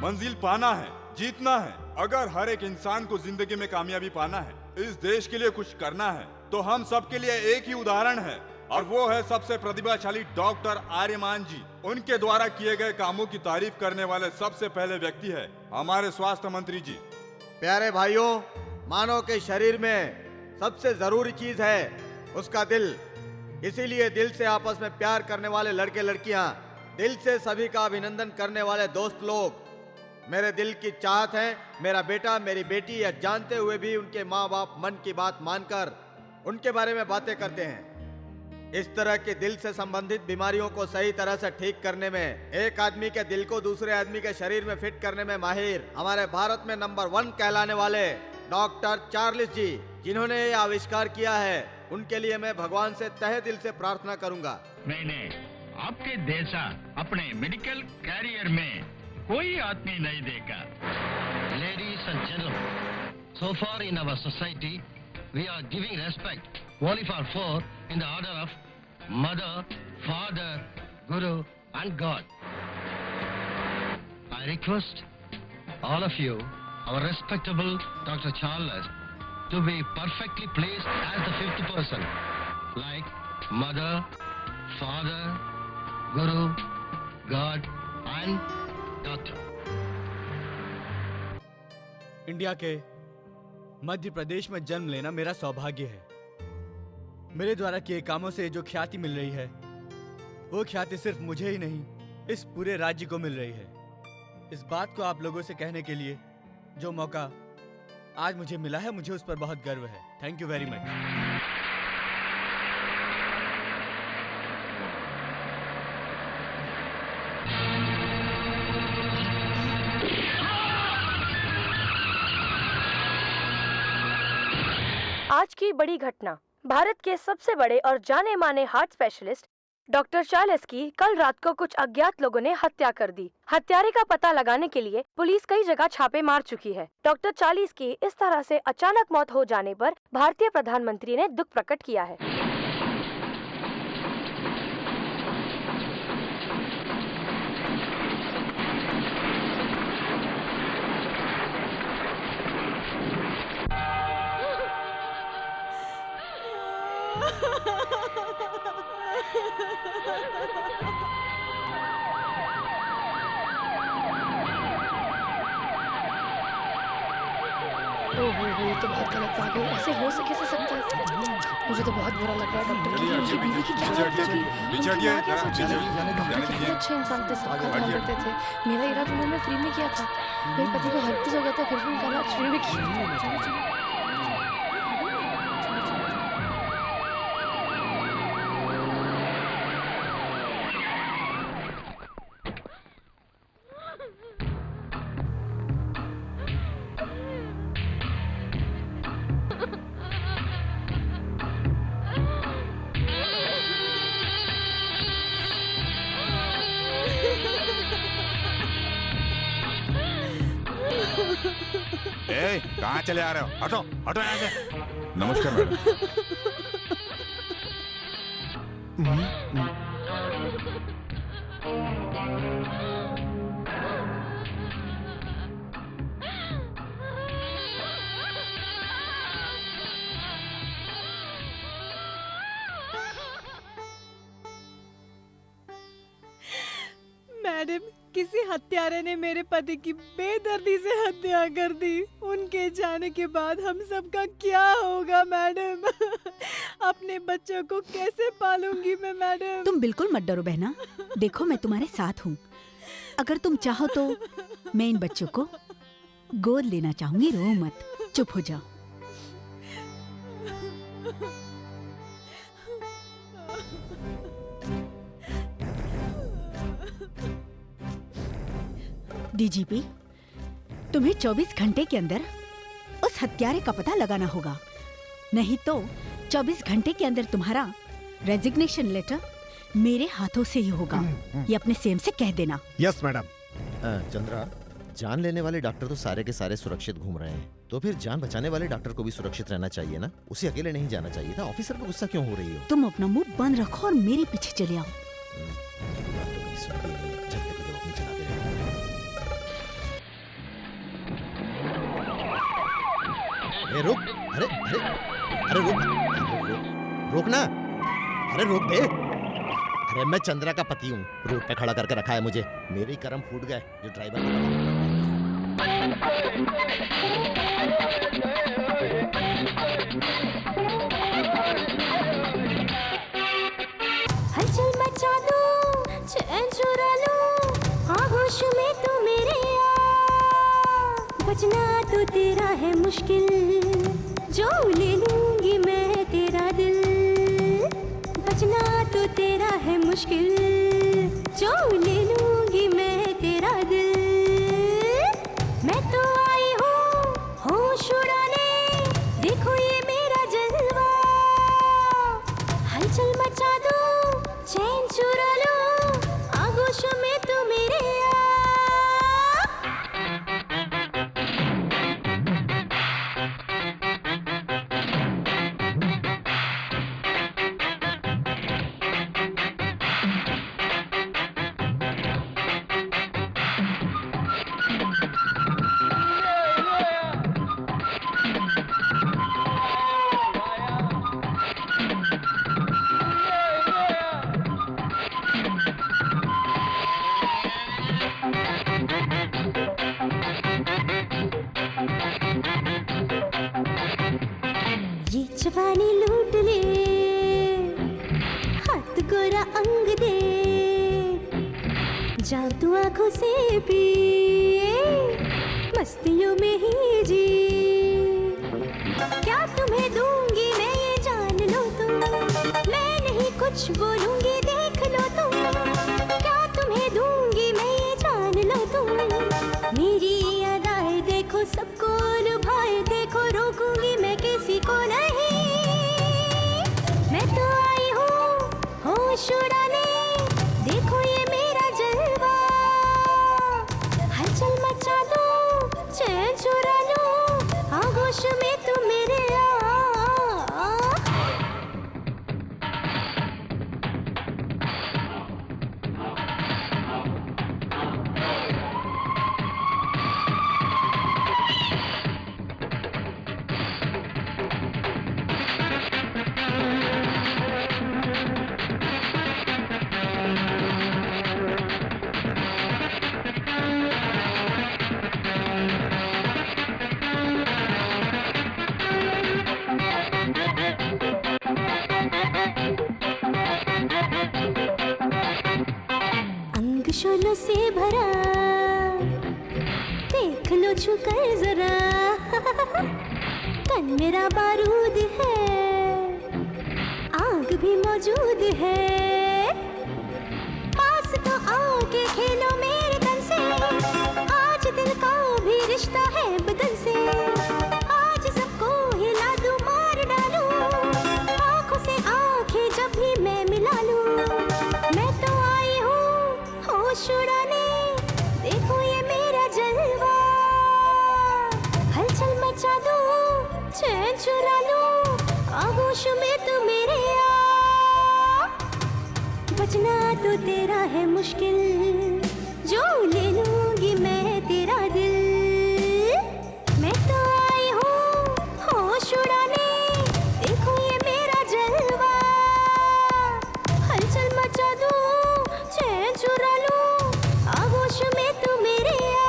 मंजिल पाना है, जीतना है। अगर हर एक इंसान को जिंदगी में कामयाबी पाना है, इस देश के लिए कुछ करना है, तो हम सब के लिए एक ही उदाहरण है और वो है सबसे प्रतिभाशाली डॉक्टर आर्यमान जी। उनके द्वारा किए गए कामों की तारीफ करने वाले सबसे पहले व्यक्ति है हमारे स्वास्थ्य मंत्री जी। प्यारे भाइयों, मानव के शरीर में सबसे जरूरी चीज है उसका दिल। इसीलिए दिल से आपस में प्यार करने वाले लड़के लड़कियां, दिल से सभी का अभिनंदन करने वाले दोस्त लोग मेरे दिल की चाहत है। मेरा बेटा, मेरी बेटी यह जानते हुए भी उनके माँ बाप मन की बात मानकर उनके बारे में बातें करते हैं। इस तरह के दिल से संबंधित बीमारियों को सही तरह से ठीक करने में, एक आदमी के दिल को दूसरे आदमी के शरीर में फिट करने में माहिर हमारे भारत में नंबर 1 कहलाने वाले डॉक्टर चार्ल्स जी, जिन्होंने ये आविष्कार किया है, उनके लिए मैं भगवान से तहे दिल से प्रार्थना करूंगा। मैंने आपके जैसा अपने मेडिकल कैरियर में कोई आदमी नहीं देखा। Ladies and gentlemen, so far in our society, we are giving respect only for 4 in the order of Mother, Father, Guru and God. I request all of you, our respectable Dr. Charles, to be perfectly placed as the 5th person, like Mother, Father, Guru, God and Doctor. India के मध्य प्रदेश में जन्म लेना मेरा सौभाग्य है। मेरे द्वारा किए कामों से जो ख्याति मिल रही है, वो ख्याति सिर्फ मुझे ही नहीं, इस पूरे राज्य को मिल रही है। इस बात को आप लोगों से कहने के लिए जो मौका आज मुझे मिला है, मुझे उस पर बहुत गर्व है। Thank you very much. आज की बड़ी घटना, भारत के सबसे बड़े और जाने माने हार्ट स्पेशलिस्ट डॉक्टर चार्ल्स की कल रात को कुछ अज्ञात लोगों ने हत्या कर दी। हत्यारे का पता लगाने के लिए पुलिस कई जगह छापे मार चुकी है। डॉक्टर चार्ल्स की इस तरह से अचानक मौत हो जाने पर भारतीय प्रधानमंत्री ने दुख प्रकट किया है। ये तो बहुत गलत बात है। ऐसे हो सके से सकता है। मुझे तो बहुत बुरा लग रहा है। डॉक्टर की उनकी बीवी की क्या हालत होगी? डॉक्टर कितने अच्छे इंसान थे, सबका ध्यान रखते थे। मेरा इलाज उन्होंने फ्री में किया था। मेरे पति को हर्ट हो गया था, फिर भी उनका इलाज फ्री में किया। कहाँ चले आ रहे हो? हटो हटो यहाँ से। नमस्कार मैडम। मैडम, किसी हत्यारे ने मेरे पति की बेदर्दी से हत्या कर दी। उनके जाने के बाद हम सबका क्या होगा मैडम? अपने बच्चों को कैसे पालूंगी मैं मैडम? तुम बिल्कुल मत डरो बहना, देखो मैं तुम्हारे साथ हूँ। अगर तुम चाहो तो मैं इन बच्चों को गोद लेना चाहूंगी। रो मत, चुप हो जाओ। डीजीपी, तुम्हें 24 घंटे के अंदर उस हत्यारे का पता लगाना होगा, नहीं तो 24 घंटे के अंदर तुम्हारा रेजिग्नेशन लेटर मेरे हाथों से ही होगा। ये अपने सीएम से कह देना। Yes madam. चंद्रा, जान लेने वाले डॉक्टर तो सारे के सारे सुरक्षित घूम रहे हैं, तो फिर जान बचाने वाले डॉक्टर को भी सुरक्षित रहना चाहिए ना। उसे अकेले नहीं जाना चाहिए था। ऑफिसर पे गुस्सा क्यों हो रही हो? तुम अपना मुंह बंद रखो और मेरे पीछे चले आओ। ए, रुक। अरे अरे अरे रुक, रुक ना। अरे रोक दे। अरे मैं चंद्रा का पति हूँ, रोड पे खड़ा करके रखा है मुझे। मेरे ही कर्म फूट गए जो ड्राइवर को पता नहीं हलचल मचा दो, चैन चुरा लो, आगोश में तू मेरे आ। बचना तो तेरा है मुश्किल, जो ले लूंगी मैं तेरा दिल। बचना तो तेरा है मुश्किल, जो ले लूंगी मैं तेरा दिल। मैं तो आई हूँ होश उड़ाने, देखो ये मेरा जलवा। हलचल मचा दो, चैन चुरा लो, आगोशों में तू मेरे आ। ये जवानी लूट ले, हाथ गोरा अंग दे, जाओ तू आंखों से पिए, मस्तियों में ही जी। क्या तुम्हें दूंगी मैं ये जान लो तुम, मैं नहीं कुछ बोलूंगी देख लो तुम। क्या तुम्हें दूंगी मैं ये जान लो तुम, मेरी अदाएं देखो सबको लुभाए देखो, रोकूंगी मैं किसी को नहीं। मैं तो आई हूँ होश उड़ाने, देखो ये मेरा जलवा। हलचल मचा दो, चैन चुरा लो, आगोश में तू मेरे आ। अंग शोलों से भरा, देख लो छूकर जरा। तन मेरा बारूद है, आग भी मौजूद है। पास तो आके खेलो मेरे तन से, आज दिल का भी रिश्ता है बदन से। आज सबको हिला दूं मार डालूं, आंखों से आंखें जब भी मैं मिला लूं। मैं तो आई हूँ होश उड़ाने, देखो ये मेरा जलवा। हलचल मचा दो, चैन चुरा लो, आगोश में तू मेरे आ। बचना तो तेरा है मुश्किल, जो ले लूंगी मैं तेरा दिल। मैं तो आई हूँ होश उड़ाने, देखो ये मेरा जलवा। हलचल मचा दो, चैन चुरा लो, आगोश में तू मेरे आ।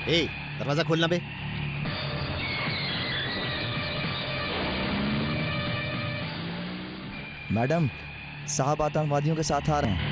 ए, दरवाजा खोलना बे। मैडम, साहब आतंकवादियों के साथ आ रहे हैं।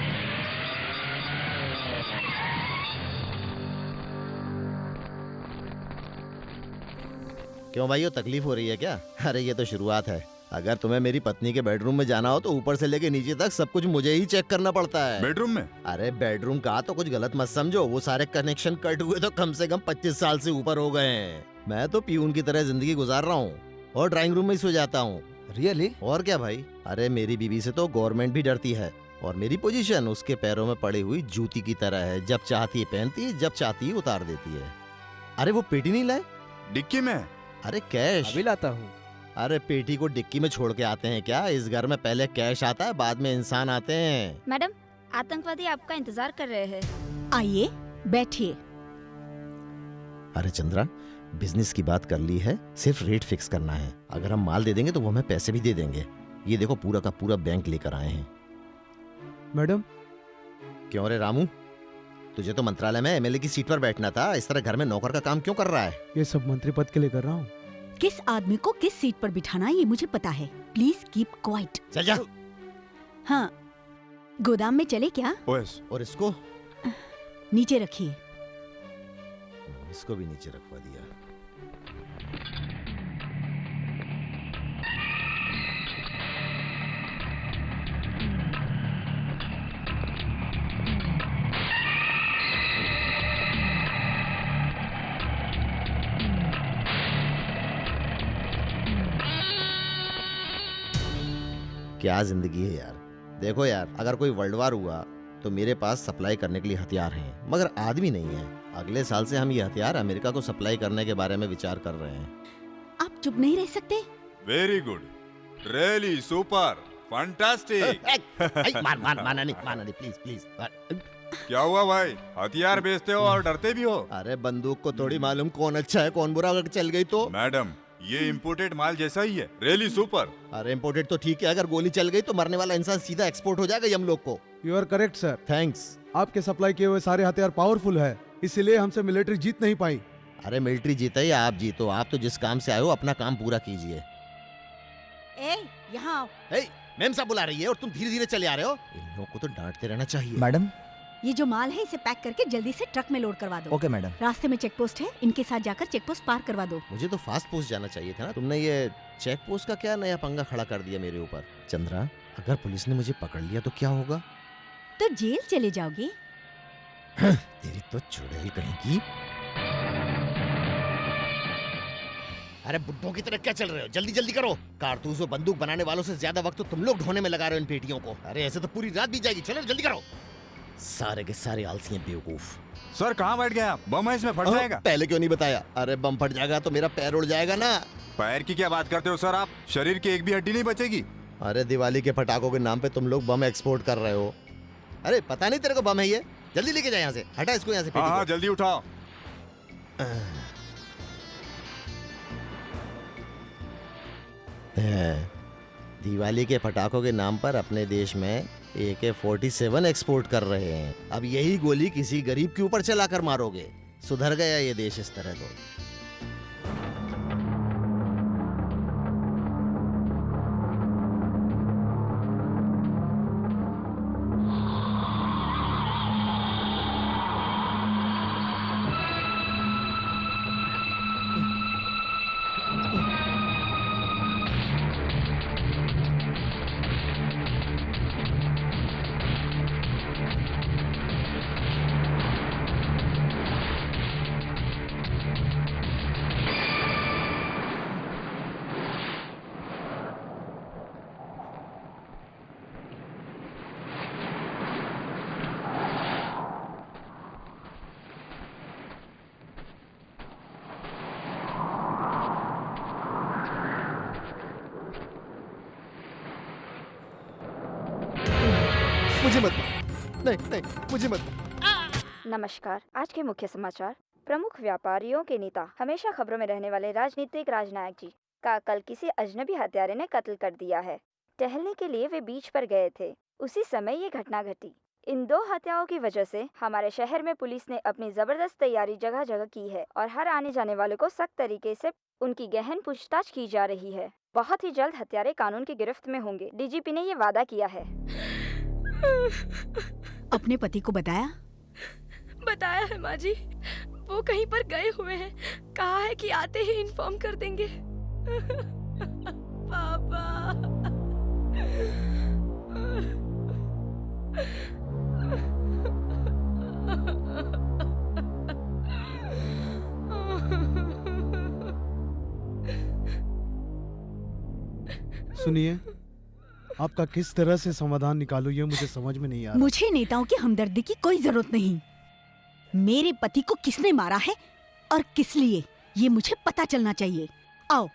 क्यों भाइयों, तकलीफ हो रही है क्या? अरे ये तो शुरुआत है। अगर तुम्हें मेरी पत्नी के बेडरूम में जाना हो तो ऊपर से लेके नीचे तक सब कुछ मुझे ही चेक करना पड़ता है। बेडरूम में? अरे बेडरूम का तो कुछ गलत मत समझो, वो सारे कनेक्शन कट हुए तो कम से कम 25 साल से ऊपर हो गए हैं। मैं तो पियून की तरह जिंदगी गुजार रहा हूँ और ड्राइंग रूम में ही सो जाता हूँ। रियली? और क्या भाई, अरे मेरी बीवी से तो गवर्नमेंट भी डरती है और मेरी पोजीशन उसके पैरों में पड़ी हुई जूती की तरह है। जब चाहती है पहनती है, जब चाहती है उतार देती है। अरे वो पेटी नहीं लाए? डिक्की में? अरे कैश अभी लाता हूँ। अरे पेटी को डिक्की में छोड़ के आते हैं क्या? इस घर में पहले कैश आता है, बाद में इंसान आते हैं। मैडम, आतंकवादी आपका इंतजार कर रहे हैं। आइए बैठिए। अरे चंद्रा, बिजनेस की बात कर ली है, सिर्फ रेट फिक्स करना है। अगर हम माल दे देंगे तो वो हमें पैसे भी दे देंगे। ये देखो पूरा का पूरा बैंक लेकर आए हैं। मैडम। क्यों रे रामू, तुझे तो मंत्रालय में एमएलए की सीट पर बैठना था, इस तरह घर में नौकर का काम क्यों कर रहा है? ये सब मंत्री पद के लिए कर रहा हूँ। किस आदमी को किस सीट पर बिठाना ये मुझे पता है। Please keep quiet. चल जा। हाँ, गोदाम में चले क्या? और इसको नीचे रखिए। इसको भी नीचे रखवा दिया। क्या जिंदगी है यार। देखो यार, अगर कोई वर्ल्ड वार हुआ तो मेरे पास सप्लाई करने के लिए हथियार हैं, मगर आदमी नहीं है। अगले साल से हम ये हथियार अमेरिका को सप्लाई करने के बारे में विचार कर रहे हैं। आप चुप नहीं रह सकते? Very good, really super, fantastic. माना नहीं, प्लीज प्लीज। क्या हुआ भाई, हथियार बेचते हो और डरते भी हो? अरे बंदूक को थोड़ी मालूम कौन अच्छा है कौन बुरा, अगर चल गई तो। मैडम, ये इम्पोर्टेड माल जैसा ही है, रियली सुपर। अरे इम्पोर्टेड तो ठीक है, अगर गोली चल गई तो मरने वाला इंसान सीधा एक्सपोर्ट हो जाएगा हम लोग को। You are correct sir. Thanks. आपके सप्लाई किए हुए सारे हथियार पावरफुल है, इसीलिए हमसे मिलिट्री जीत नहीं पाई। अरे मिलिट्री जीता या आप जीतो, आप तो जिस काम से आए हो अपना काम पूरा कीजिए। यहाँ आओ। मैम साहब बुला रही है और तुम धीरे धीरे चले आ रहे हो। इन लोगों को तो डांटते रहना चाहिए। मैडम, ये जो माल है इसे पैक करके जल्दी से ट्रक में लोड करवा दो। Okay madam. रास्ते में चेक पोस्ट है, इनके साथ जाकर चेक पोस्ट पार करवा दो। मुझे तो फास्ट पोस्ट जाना चाहिए था ना। तुमने ये चेक पोस्ट का क्या नया पंगा खड़ा कर दिया मेरे ऊपर। चंद्रा, अगर पुलिस ने मुझे पकड़ लिया तो क्या होगा? तो जेल चले जाओगे। तेरी तो चुड़ैल कहेगी। अरे बुड्ढों की तरह क्या चल रहे हो? जल्दी जल्दी करो। कारतूस और बंदूक बनाने वालों से ज्यादा वक्त तो तुम लोग ढोने में लगा रहे हो इन पेटियों को। अरे ऐसे तो पूरी रात बीत जाएगी। चलो जल्दी करो। सारे के सारे आलसी हैं, बेवकूफ। सर कहाँ बैठ गए आप? बम है इसमें, फट जाएगा। पहले क्यों नहीं बताया? अरे बम फट जाएगा तो मेरा पैर उड़ जाएगा ना। पैर की क्या बात करते हो सर आप? शरीर की एक भी हड्डी नहीं बचेगी। अरे दिवाली के पटाखों के नाम पे तुम लोग बम एक्सपोर्ट कर रहे हो। अरे पता नहीं तेरे को बम है ये? जल्दी लेके जाए यहाँ से। हटा इसको यहाँ से। हाँ जल्दी उठाओ। दिवाली के पटाखों के नाम पर अपने देश में AK-47 एक्सपोर्ट कर रहे हैं। अब यही गोली किसी गरीब के ऊपर चलाकर मारोगे। सुधर गया ये देश इस तरह तो। मुझे मत, नहीं मुझे मत। नमस्कार। आज के मुख्य समाचार। प्रमुख व्यापारियों के नेता, हमेशा खबरों में रहने वाले राजनीतिक राजनायक जी का कल किसी अजनबी हत्यारे ने कत्ल कर दिया है। टहलने के लिए वे बीच पर गए थे, उसी समय ये घटना घटी। इन दो हत्याओं की वजह से हमारे शहर में पुलिस ने अपनी जबरदस्त तैयारी जगह जगह की है और हर आने जाने वाले को सख्त तरीके से उनकी गहन पूछताछ की जा रही है। बहुत ही जल्द हत्यारे कानून की गिरफ्त में होंगे। डीजीपी ने ये वादा किया है। अपने पति को बताया? बताया है माँ जी, वो कहीं पर गए हुए हैं। कहा है कि आते ही इन्फॉर्म कर देंगे। पापा। सुनिए, आपका किस तरह से समाधान निकालूं ये मुझे समझ में नहीं आ रहा। मुझे नेताओं की हमदर्दी की कोई जरूरत नहीं। मेरे पति को किसने मारा है और किस लिए, ये मुझे पता चलना चाहिए। आओ।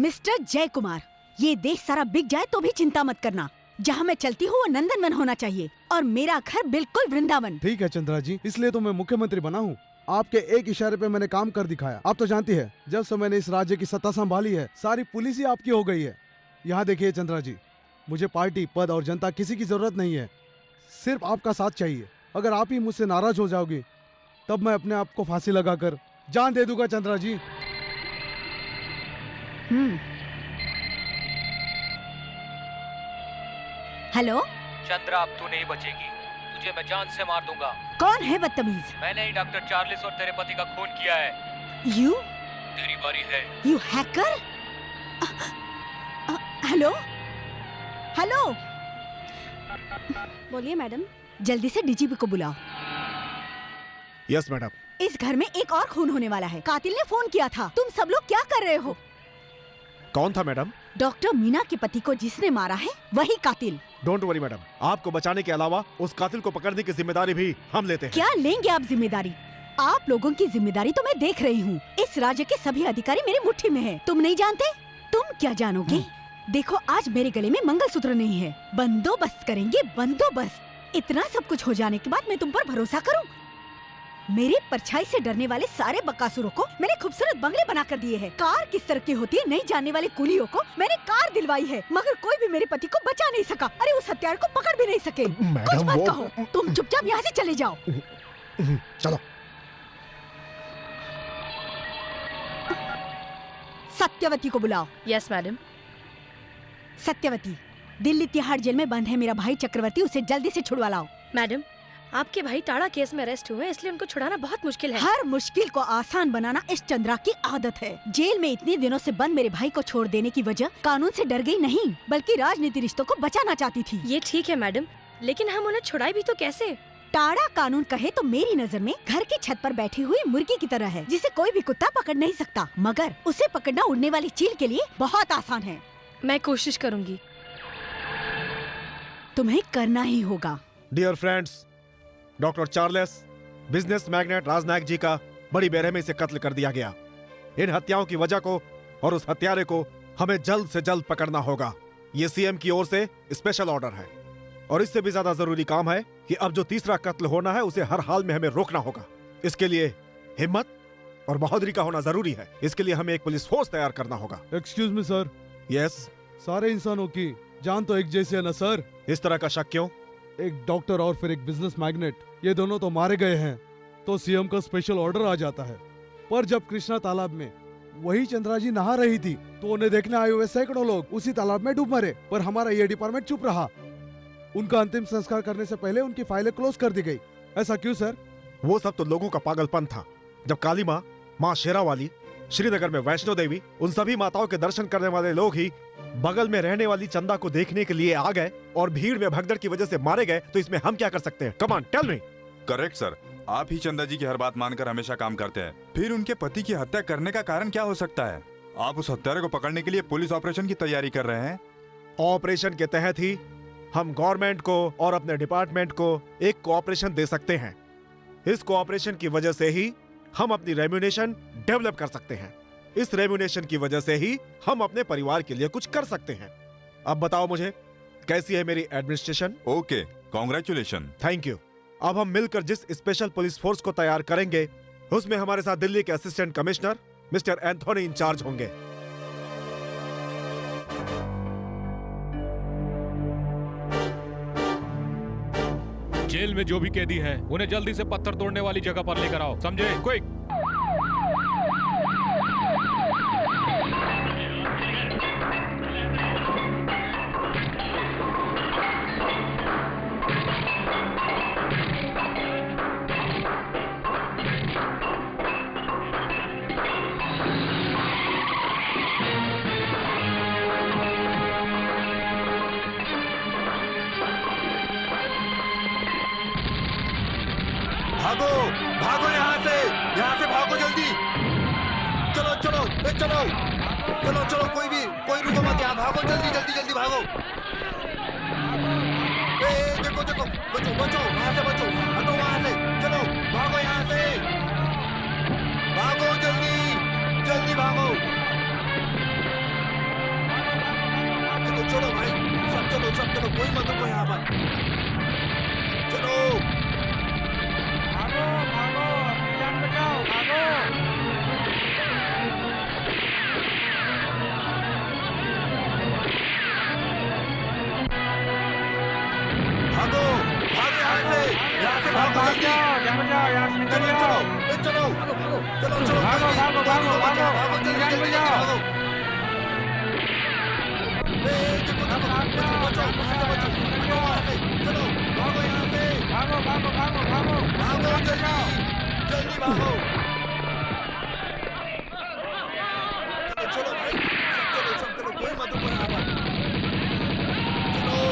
मिस्टर जय कुमार, ये देश सारा बिक जाए तो भी चिंता मत करना। जहाँ मैं चलती हूँ वो नंदनवन होना चाहिए और मेरा घर बिल्कुल वृंदावन। ठीक है चंद्रा जी, इसलिए तो मैं मुख्यमंत्री बना हूँ। आपके एक इशारे पे मैंने काम कर दिखाया। आप तो जानती है, जब से मैंने इस राज्य की सत्ता संभाली है, सारी पुलिस ही आपकी हो गई है। यहाँ देखिए चंद्रा जी, मुझे पार्टी, पद और जनता किसी की जरूरत नहीं है, सिर्फ आपका साथ चाहिए। अगर आप ही मुझसे नाराज हो जाओगे तब मैं अपने आप को फांसी लगाकर जान दे दूंगा चंद्रा जी। हेलो चंद्रा, अब तू नहीं बचेगी, तुझे मैं जान से मार दूंगा। कौन है बदतमीज? मैंने ही डॉक्टर चार्ल्स और तेरे पति का खून किया है। यू? तेरी बारी है। You hacker? हेलो हेलो, बोलिए मैडम। जल्दी से डीजीपी को बुलाओ। Yes madam. इस घर में एक और खून होने वाला है। कातिल ने फोन किया था। तुम सब लोग क्या कर रहे हो? कौन था मैडम? डॉक्टर मीना के पति को जिसने मारा है वही कातिल। डोंट वरी मैडम, आपको बचाने के अलावा उस कातिल को पकड़ने की जिम्मेदारी भी हम लेते हैं। क्या लेंगे आप जिम्मेदारी? आप लोगों की जिम्मेदारी तो मैं देख रही हूँ। इस राज्य के सभी अधिकारी मेरी मुट्ठी में हैं। तुम नहीं जानते? तुम क्या जानोगे? देखो, आज मेरे गले में मंगलसूत्र नहीं है। बंदोबस्त करेंगे, बंदोबस्त। इतना सब कुछ हो जाने के बाद मैं तुम पर भरोसा करूं? मेरी परछाई से डरने वाले सारे बकासुरों को मैंने खूबसूरत बंगले बना कर दिए हैं। कार किस तरह की होती है नहीं जानने वाले कुलियों को मैंने कार दिलवाई है, मगर कोई भी मेरे पति को बचा नहीं सका। अरे उस हत्यारे को पकड़ भी नहीं सके। कुछ मत कहो, तुम चुपचाप यहाँ से चले जाओ। चलो। सत्यवती को बुलाओ। Yes madam. Satyavati, Delhi Tihar jail में बंद है मेरा भाई चक्रवर्ती, उसे जल्दी से छुड़वा लाओ। मैडम, आपके भाई टाड़ा केस में अरेस्ट हुए, इसलिए उनको छुड़ाना बहुत मुश्किल है। हर मुश्किल को आसान बनाना इस चंद्रा की आदत है। जेल में इतने दिनों से बंद मेरे भाई को छोड़ देने की वजह कानून से डर गई नहीं, बल्कि राजनीति रिश्तों को बचाना चाहती थी। ये ठीक है मैडम, लेकिन हम उन्हें छुड़ाए भी तो कैसे? टाड़ा कानून कहे तो मेरी नजर में घर की छत पर बैठी हुई मुर्गी की तरह है, जिसे कोई भी कुत्ता पकड़ नहीं सकता, मगर उसे पकड़ना उड़ने वाली चील के लिए बहुत आसान है। मैं कोशिश करूंगी। तुम्हें करना ही होगा। Dear friends, doctor Charles, business magnate Rajnayak ji का बड़ी बेरहमी से कत्ल कर दिया गया। इन हत्याओं की वजह को और उस हत्यारे को हमें जल्द से जल्द पकड़ना होगा। ये सीएम की ओर से स्पेशल ऑर्डर है, और इससे भी ज्यादा जरूरी काम है कि अब जो तीसरा कत्ल होना है उसे हर हाल में हमें रोकना होगा। इसके लिए हिम्मत और बहादुरी का होना जरूरी है। इसके लिए हमें एक पुलिस फोर्स तैयार करना होगा। Excuse me sir. यस। सारे इंसानों की जान तो एक जैसी है ना सर? इस तरह का शक क्यों? एक डॉक्टर और फिर एक बिजनेस मैग्नेट, ये दोनों तो मारे गए हैं, तो सीएम का स्पेशल ऑर्डर आ जाता है। पर जब कृष्णा तालाब में वही चंद्रा जी नहा रही थी तो उन्हें देखने आए हुए सैकड़ों लोग उसी तालाब में डूब मरे, पर हमारा ये डिपार्टमेंट चुप रहा। उनका अंतिम संस्कार करने से पहले उनकी फाइलें क्लोज कर दी गई। ऐसा क्यों सर? वो सब तो लोगों का पागलपन था। जब काली माँ, माँ शेरावाली, श्रीनगर में वैष्णो देवी, उन सभी माताओं के दर्शन करने वाले लोग ही बगल में रहने वाली चंदा को देखने के लिए आ गए और भीड़ में भगदड़ की वजह से मारे गए, तो इसमें हम क्या कर सकते हैं? Come on, tell me. Correct sir, आप ही चंदा जी की हर बात मानकर हमेशा काम करते हैं। फिर उनके पति की हत्या करने का कारण क्या हो सकता है? आप उस हत्यारे को पकड़ने के लिए पुलिस ऑपरेशन की तैयारी कर रहे हैं। ऑपरेशन के तहत ही हम गवर्नमेंट को और अपने डिपार्टमेंट को एक कोऑपरेशन दे सकते हैं। इस कोऑपरेशन की वजह से ही हम अपनी रेम्यूनेशन डेवलप कर सकते हैं। इस रेम्यूनेशन की वजह से ही हम अपने परिवार के लिए कुछ कर सकते हैं। अब बताओ मुझे, कैसी है मेरी administration? Okay, congratulation. Thank you. अब हम मिलकर जिस स्पेशल पुलिस फोर्स को तैयार करेंगे, उसमें हमारे साथ दिल्ली के assistant commissioner mister Anthony incharge होंगे। जेल में जो भी कैदी हैं, उन्हें जल्दी से पत्थर तोड़ने वाली जगह पर लेकर आओ, समझे? क्विक। भागो भागो, यहाँ से भागो जल्दी। चलो चलो चलो चलो चलो, कोई रुको मत, यहाँ भागो, जल्दी जल्दी जल्दी भागो। देखो देखो, बचो बचो, वहाँ से बचो, हटो वहाँ से, चलो भागो यहाँ से, भागो जल्दी जल्दी भागो। चलो भाई, सब चलो, कोई मत रुको यहाँ पर। चलो भागो भागो, अपनी जान बचाओ, भागो। भागो, भागो यहाँ से भागो, भाग जाओ, जान बचाओ, यहाँ से निकल जाओ। चलो, भागो भागो भागो भागो, अपनी जान बचाओ। भागो भागो भागो भागो, जल्दी भागो। चलो भाई, सब चलो, कोई मत रुको यहाँ पर। चलो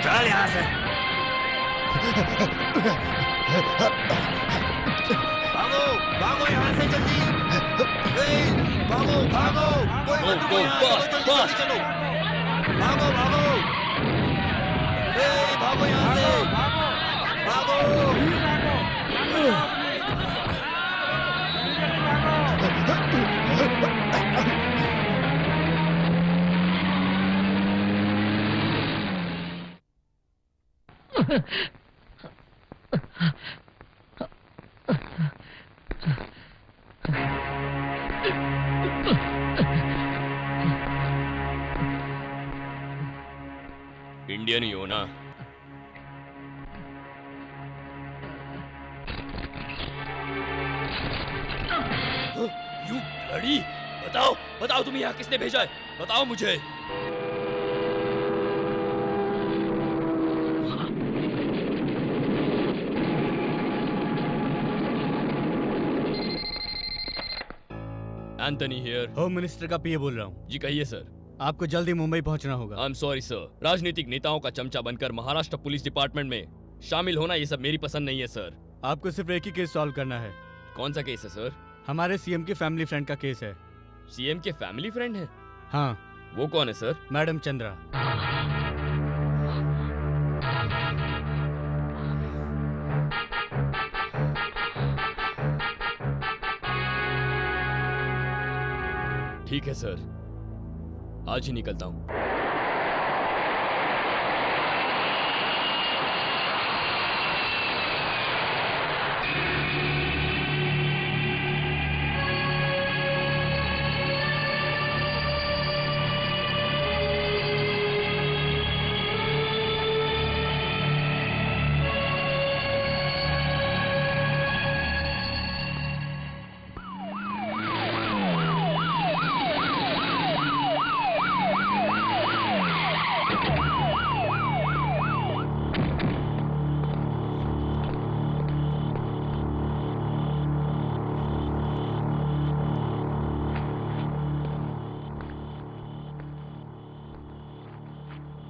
चल यहाँ से। भागो यहाँ से जल्दी। भागो, कोई मत रुको यहाँ, जल्दी चलो। भागो यहाँ से, भागो। इंडियन ही हो ना? यू लड़ी, बताओ तुम्हें यहाँ किसने भेजा है? बताओ मुझे। Anthony here. होम मिनिस्टर का पीए बोल रहा हूँ। जी कहिए सर। आपको जल्दी मुंबई पहुंचना होगा। आई एम सॉरी सर, राजनीतिक नेताओं का चमचा बनकर महाराष्ट्र पुलिस डिपार्टमेंट में शामिल होना ये सब मेरी पसंद नहीं है सर। आपको सिर्फ एक ही केस सॉल्व करना है। कौन सा केस है सर? हमारे सीएम के फैमिली फ्रेंड का केस है। सीएम के फैमिली फ्रेंड है? हाँ। वो कौन है सर? मैडम चंद्रा। ठीक है सर, आज ही निकलता हूँ।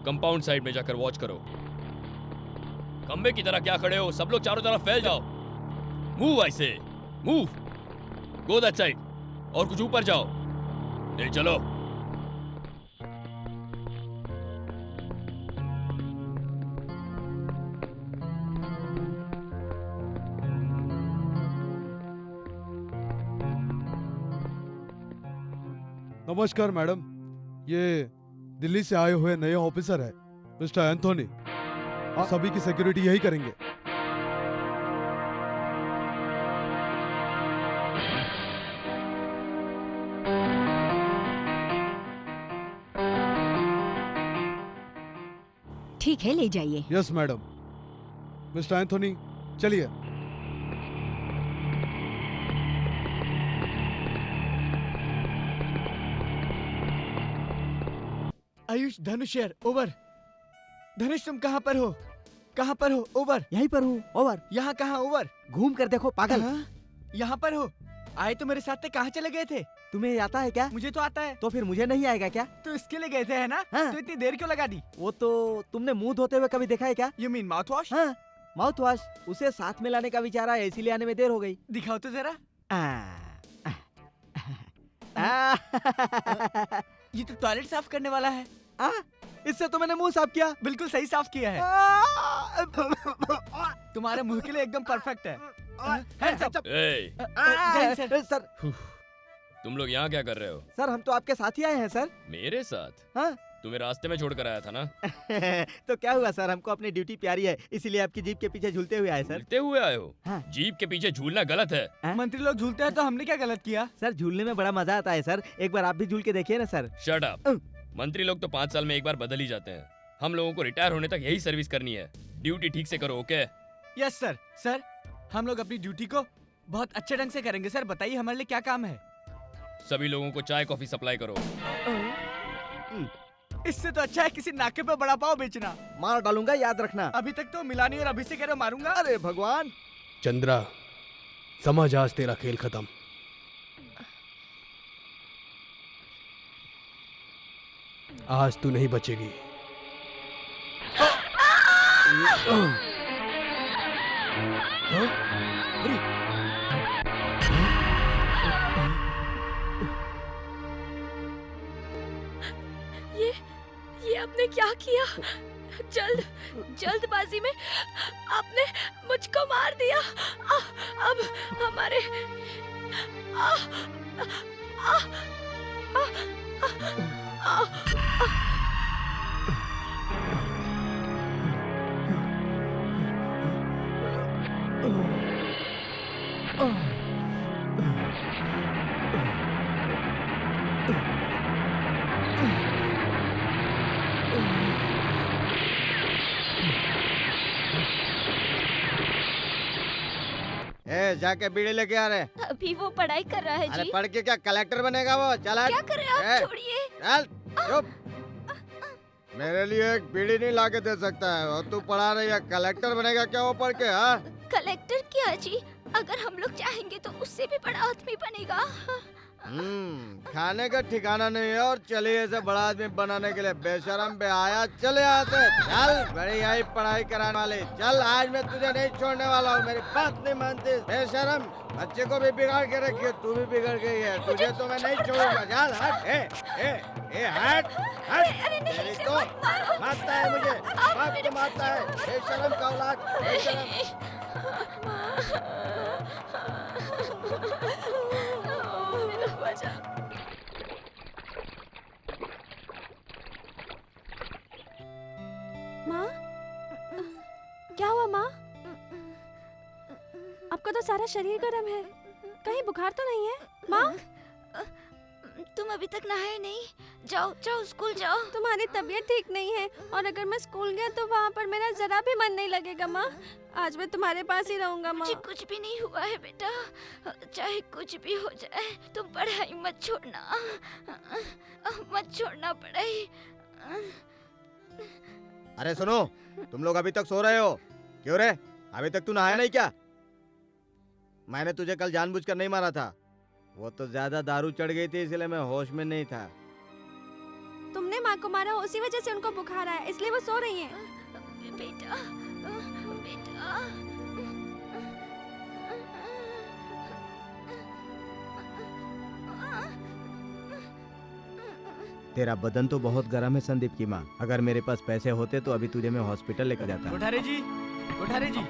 कंपाउंड साइड में जाकर वॉच करो। खंबे की तरह क्या खड़े हो? सब लोग चारों तरफ फैल जाओ। मूव, ऐसे मूव, गो दैट साइड। और कुछ ऊपर जाओ। ले चलो। नमस्कार मैडम, ये दिल्ली से आए हुए नए ऑफिसर है मिस्टर एंथोनी। आप सभी की सिक्योरिटी यही करेंगे। ठीक है, ले जाइए। Yes madam. मिस्टर एंथोनी चलिए। आयुष, धनुष यार, ओवर। धनुष तुम कहाँ पर हो? कहाँ पर हो? ओवर। यहीं पर हूँ। ओवर। यहाँ कहाँ ओवर? घूम कर देखो पागल। यहाँ पर हो? आए तो मेरे साथ थे, कहाँ चले गए थे? तुम्हें आता है क्या? मुझे तो आता है। तो फिर मुझे नहीं आएगा क्या? तो इसके लिए गए थे है ना? हाँ। तो इतनी देर क्यों लगा दी? वो तो तुमने मुंह धोते हुए कभी देखा है क्या? You mean mouth wash? हाँ, माउथ वॉश। उसे साथ में लाने का विचार आया, इसीलिए आने में देर हो गई। दिखाओ तो जरा। ये तो टॉयलेट साफ करने वाला है। इससे तो मैंने मुंह साफ किया। बिल्कुल सही साफ किया है। तुम्हारे मुंह के लिए एकदम परफेक्ट है। Hands up। ए, जय हिंद सर। सर तुम लोग यहाँ क्या कर रहे हो? सर हम तो आपके साथ ही आए हैं सर। मेरे साथ? हाँ। तुम्हें रास्ते में छोड़ कर आया था ना? तो क्या हुआ सर, हमको अपनी ड्यूटी प्यारी है, इसीलिए आपकी जीप के पीछे झूलते हुए आए सर। झूलते हुए आए हो? हाँ। जीप के पीछे झूलना गलत है। मंत्री लोग झूलते हैं तो हमने क्या गलत किया? सर झूलने में बड़ा मजा आता है सर, एक बार आप भी झूल के देखिए ना सर। Shut up. मंत्री लोग तो 5 साल में एक बार बदल ही जाते हैं। हम लोगों को रिटायर होने तक यही सर्विस करनी है। ड्यूटी ठीक से करो, ओके? Yes sir. सर हम लोग अपनी ड्यूटी को बहुत अच्छे ढंग से करेंगे सर। बताइए हमारे लिए क्या काम है? सभी लोगों को चाय कॉफी सप्लाई करो। इससे तो अच्छा है किसी नाके पे बड़ा पाव बेचना। मार डालूंगा, याद रखना। अभी तक तो मिला नहीं और अभी से कह रहे हो मारूंगा। अरे भगवान। चंद्रा समझ, आज तेरा खेल खत्म। आज तू नहीं बचेगी। ये आपने क्या किया? जल्दबाजी में आपने मुझको मार दिया। अब हमारे जाके बीड़ी लेके आ रहे। अभी वो पढ़ाई कर रहा है अरे जी। पढ़ के क्या कलेक्टर बनेगा वो? चला। क्या कर रहे हैं आप? छोड़िए। चल चुप। मेरे लिए एक बीड़ी नहीं लाके दे सकता है और तू पढ़ा रही है, कलेक्टर बनेगा क्या वो पढ़ के? हाँ कलेक्टर क्या जी, अगर हम लोग चाहेंगे तो उससे भी बड़ा आदमी बनेगा। खाने का ठिकाना नहीं है और चलिए इसे बड़ा आदमी बनाने के लिए बेशरम बेहाया। चले यहाँ से, चल। बड़ी आई पढ़ाई कराने वाले, चल। आज मैं तुझे नहीं छोड़ने वाला हूँ, मेरी बात नहीं मानती बेशरम। बच्चे को भी बिगाड़ के रखिए, तू भी बिगड़ गई है, तुझे तो मैं नहीं छोड़ूंगा। चल हट। हट हट। तेरी तो मारता है मुझे, बाप को मारता है, बेशरम का औलाद, बेशरम। माँ, क्या हुआ माँ? आपका तो सारा शरीर गर्म है, कहीं बुखार तो नहीं है? माँ तुम अभी तक नहाए नहीं? जाओ जाओ स्कूल जाओ। तुम्हारी तबीयत ठीक नहीं है और अगर मैं स्कूल गया तो वहाँ पर मेरा जरा भी मन नहीं लगेगा माँ। आज मैं तुम्हारे पास ही रहूंगा माँ। मुझे कुछ भी नहीं हुआ है बेटा, चाहे कुछ भी हो जाए तुम पढ़ाई मत छोड़ना पढ़ाई। अरे सुनो, तुम लोग अभी तक सो रहे हो? क्यों रे, अभी तक तू नहाया नहीं क्या? मैंने तुझे कल जानबूझकर नहीं मारा था, वो तो ज्यादा दारू चढ़ गई थी इसलिए मैं होश में नहीं था। तुमने माँ को मारा, उसी वजह से उनको बुखार आया, इसलिए वो सो रही हैं। बेटा बेटा तेरा बदन तो बहुत गर्म है संदीप की माँ, अगर मेरे पास पैसे होते तो अभी तुझे मैं हॉस्पिटल लेकर जाता। कोठारे जी, कोठारे जी।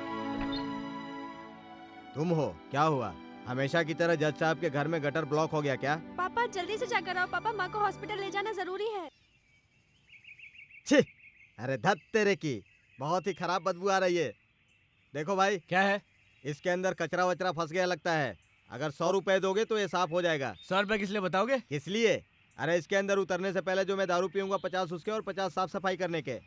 तुम हो? क्या हुआ? हमेशा की तरह जज साहब के घर में गटर ब्लॉक हो गया क्या? पापा जल्दी से जाकर आओ पापा, माँ को हॉस्पिटल ले जाना जरूरी है। छी, अरे धत तेरे की, बहुत ही खराब बदबू आ रही है। देखो भाई, क्या है? इसके अंदर कचरा वचरा फंस गया लगता है, अगर 100 रुपए दोगे तो ये साफ हो जाएगा। 100 रुपए किस लिए बताओगे? किस लिए? अरे इसके अंदर उतरने से पहले जो मैं दारू पीऊंगा 50 उसके और 50 साफ सफाई करने के।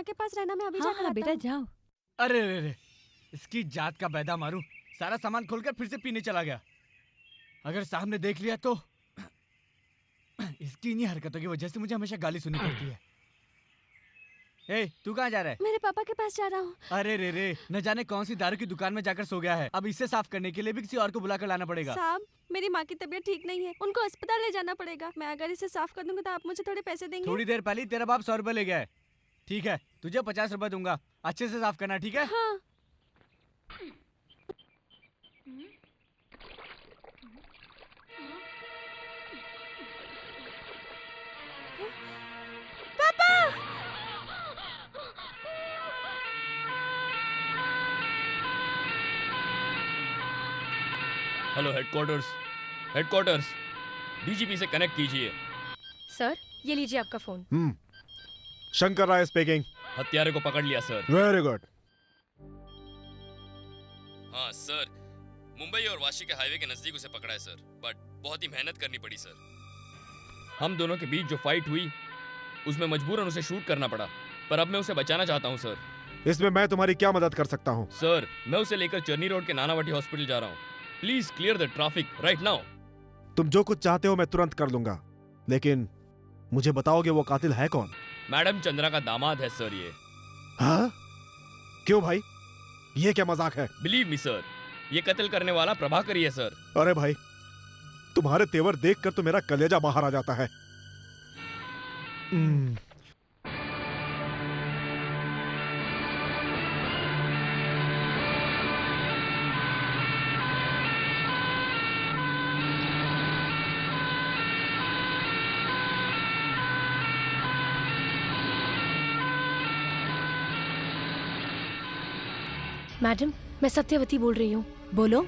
माँ के पास रहना, मैं अभी हाँ, जाकर हाँ, आता बेटा हूँ। जाओ। अरे रे रे, इसकी जात का बैदा मारूं, सारा सामान खोलकर फिर से पीने चला गया। अगर साहब ने देख लिया तो इसकी इन्हीं हरकतों की वजह से मुझे हमेशा गाली सुननी पड़ती है। ए, तू कहाँ जा रहा है? मेरे पापा के पास जा रहा हूँ। अरे रे रे, न जाने कौन सी दारू की दुकान में जाकर सो गया है। अब इसे साफ करने के लिए भी किसी और को बुलाकर लाना पड़ेगा। साहब, मेरी माँ की तबीयत ठीक नहीं है, उनको अस्पताल ले जाना पड़ेगा। मैं अगर इसे साफ कर दूंगा तो आप मुझे थोड़े पैसे देंगे? थोड़ी देर पहले ही तेरा बाप 100 रुपए ले गया है। ठीक है, तुझे 50 रुपए दूंगा, अच्छे से साफ करना, ठीक है? हाँ। पापा! हेलो हेडक्वार्टर्स, हेडक्वार्टर्स, डीजीपी से कनेक्ट कीजिए। सर, ये लीजिए आपका फोन। शंकर राय स्पीकिंग। हत्यारे को पकड़ लिया सर। Very good. हाँ सर, मुंबई और वाशी के हाईवे के नजदीक उसे पकड़ा है सर, बट बहुत ही मेहनत करनी पड़ी सर। हम दोनों के बीच जो फाइट हुई उसमें मजबूरन उसे शूट करना पड़ा, पर अब मैं उसे बचाना चाहता हूँ सर। इसमें मैं तुम्हारी क्या मदद कर सकता हूँ? सर, मैं उसे लेकर चर्नी रोड के नानावटी हॉस्पिटल जा रहा हूँ। Please clear the traffic right now. तुम जो कुछ चाहते हो मैं तुरंत कर लूंगा, लेकिन मुझे बताओगे वो कातिल है कौन? मैडम चंद्रा का दामाद है सर ये। हाँ? क्यों भाई, ये क्या मजाक है? बिलीव मी सर, ये कत्ल करने वाला प्रभाकर ही है सर। अरे भाई, तुम्हारे तेवर देखकर तो मेरा कलेजा बाहर आ जाता है। मैडम, मैं सत्यवती बोल रही हूँ। बोलो।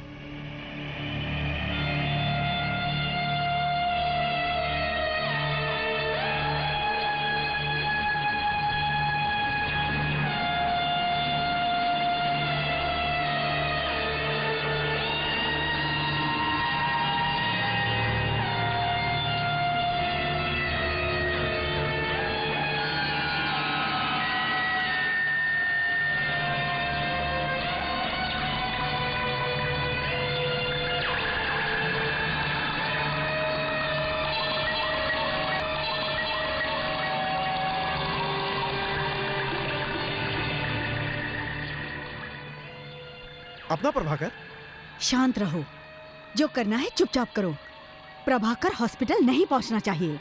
अपना प्रभाकर? शांत रहो, जो करना है चुपचाप करो। प्रभाकर हॉस्पिटल नहीं पहुंचना चाहिए।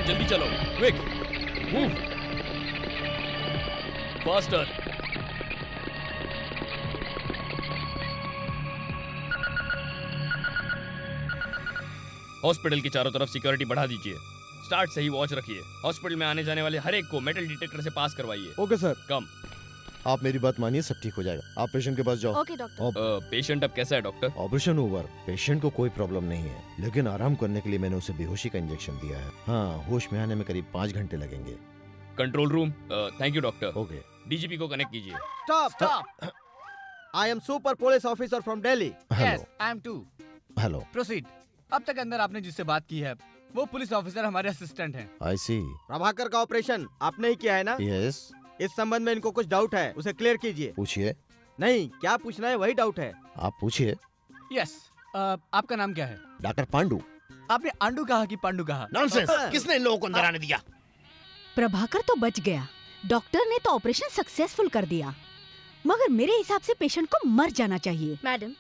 जल्दी चलो, क्विक मूव फास्टर। हॉस्पिटल की चारों तरफ सिक्योरिटी बढ़ा दीजिए। स्टार्ट से ही वॉच रखिए। हॉस्पिटल में आने जाने वाले हर एक को मेटल डिटेक्टर से पास करवाइए। Okay sir. कम। आप मेरी बात मानिए, सब ठीक हो जाएगा। आप पेशेंट के पास जाओ। Okay doctor. पेशेंट अब कैसा है डॉक्टर? ऑपरेशन ओवर, पेशेंट को कोई प्रॉब्लम नहीं है, लेकिन आराम करने के लिए मैंने उसे बेहोशी का इंजेक्शन दिया है। हाँ, होश में आने में करीब 5 घंटे लगेंगे। Control room. Thank you doctor. Okay. DGP को कनेक्ट कीजिए। Stop. I am super police officer from Delhi. Yes, I am too. Hello. Proceed. अब तक अंदर आपने जिससे बात की है वो पुलिस ऑफिसर हमारे असिस्टेंट हैं। आई सी। प्रभाकर का ऑपरेशन आपने ही किया है ना? यस। इस संबंध में इनको कुछ डाउट है, उसे क्लियर कीजिए। पूछिए। नहीं, क्या पूछना है वही डाउट है। आप पूछिए। यस। आपका नाम क्या है? डॉक्टर पांडू। आपने आंडू कहा कि पांडू कहा? नॉनसेंस, किसने इन लोगों को अंदर आने दिया? प्रभाकर तो बच गया, डॉक्टर ने तो ऑपरेशन सक्सेसफुल कर दिया, मगर मेरे हिसाब से पेशेंट को मर जाना चाहिए। मैडम,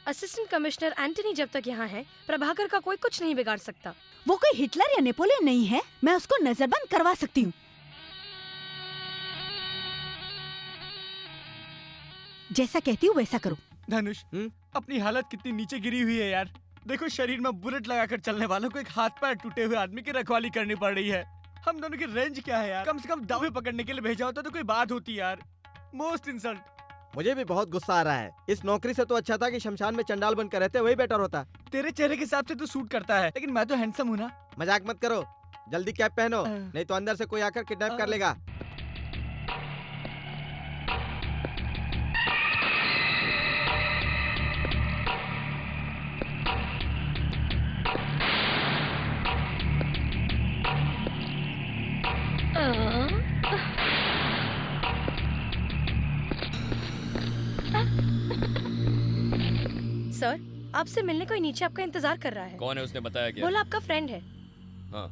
असिस्टेंट कमिश्नर एंटनी जब तक यहाँ है, प्रभाकर का कोई कुछ नहीं बिगाड़ सकता। वो कोई हिटलर या नेपोलियन नहीं है, मैं उसको नजरबंद करवा सकती हूँ। जैसा कहती हूँ वैसा करो। धनुष, अपनी हालत कितनी नीचे गिरी हुई है यार। देखो, शरीर में बुलेट लगाकर चलने वालों को एक हाथ पैर टूटे हुए आदमी की रखवाली करनी पड़ रही है। हम दोनों की रेंज क्या है यार? कम से कम दावे पकड़ने के लिए भेजा होता तो कोई बात होती यार। Most insult. मुझे भी बहुत गुस्सा आ रहा है। इस नौकरी से तो अच्छा था कि शमशान में चंडाल बनकर रहते, वही बेटर होता। तेरे चेहरे के हिसाब से तो सूट करता है, लेकिन मैं तो हैंडसम हूँ ना। मजाक मत करो, जल्दी कैप पहनो, नहीं तो अंदर से कोई आकर किडनैप कर लेगा। सर, आपसे मिलने कोई नीचे आपका इंतजार कर रहा है। कौन है? उसने बताया क्या? बोला आपका फ्रेंड है। हाँ।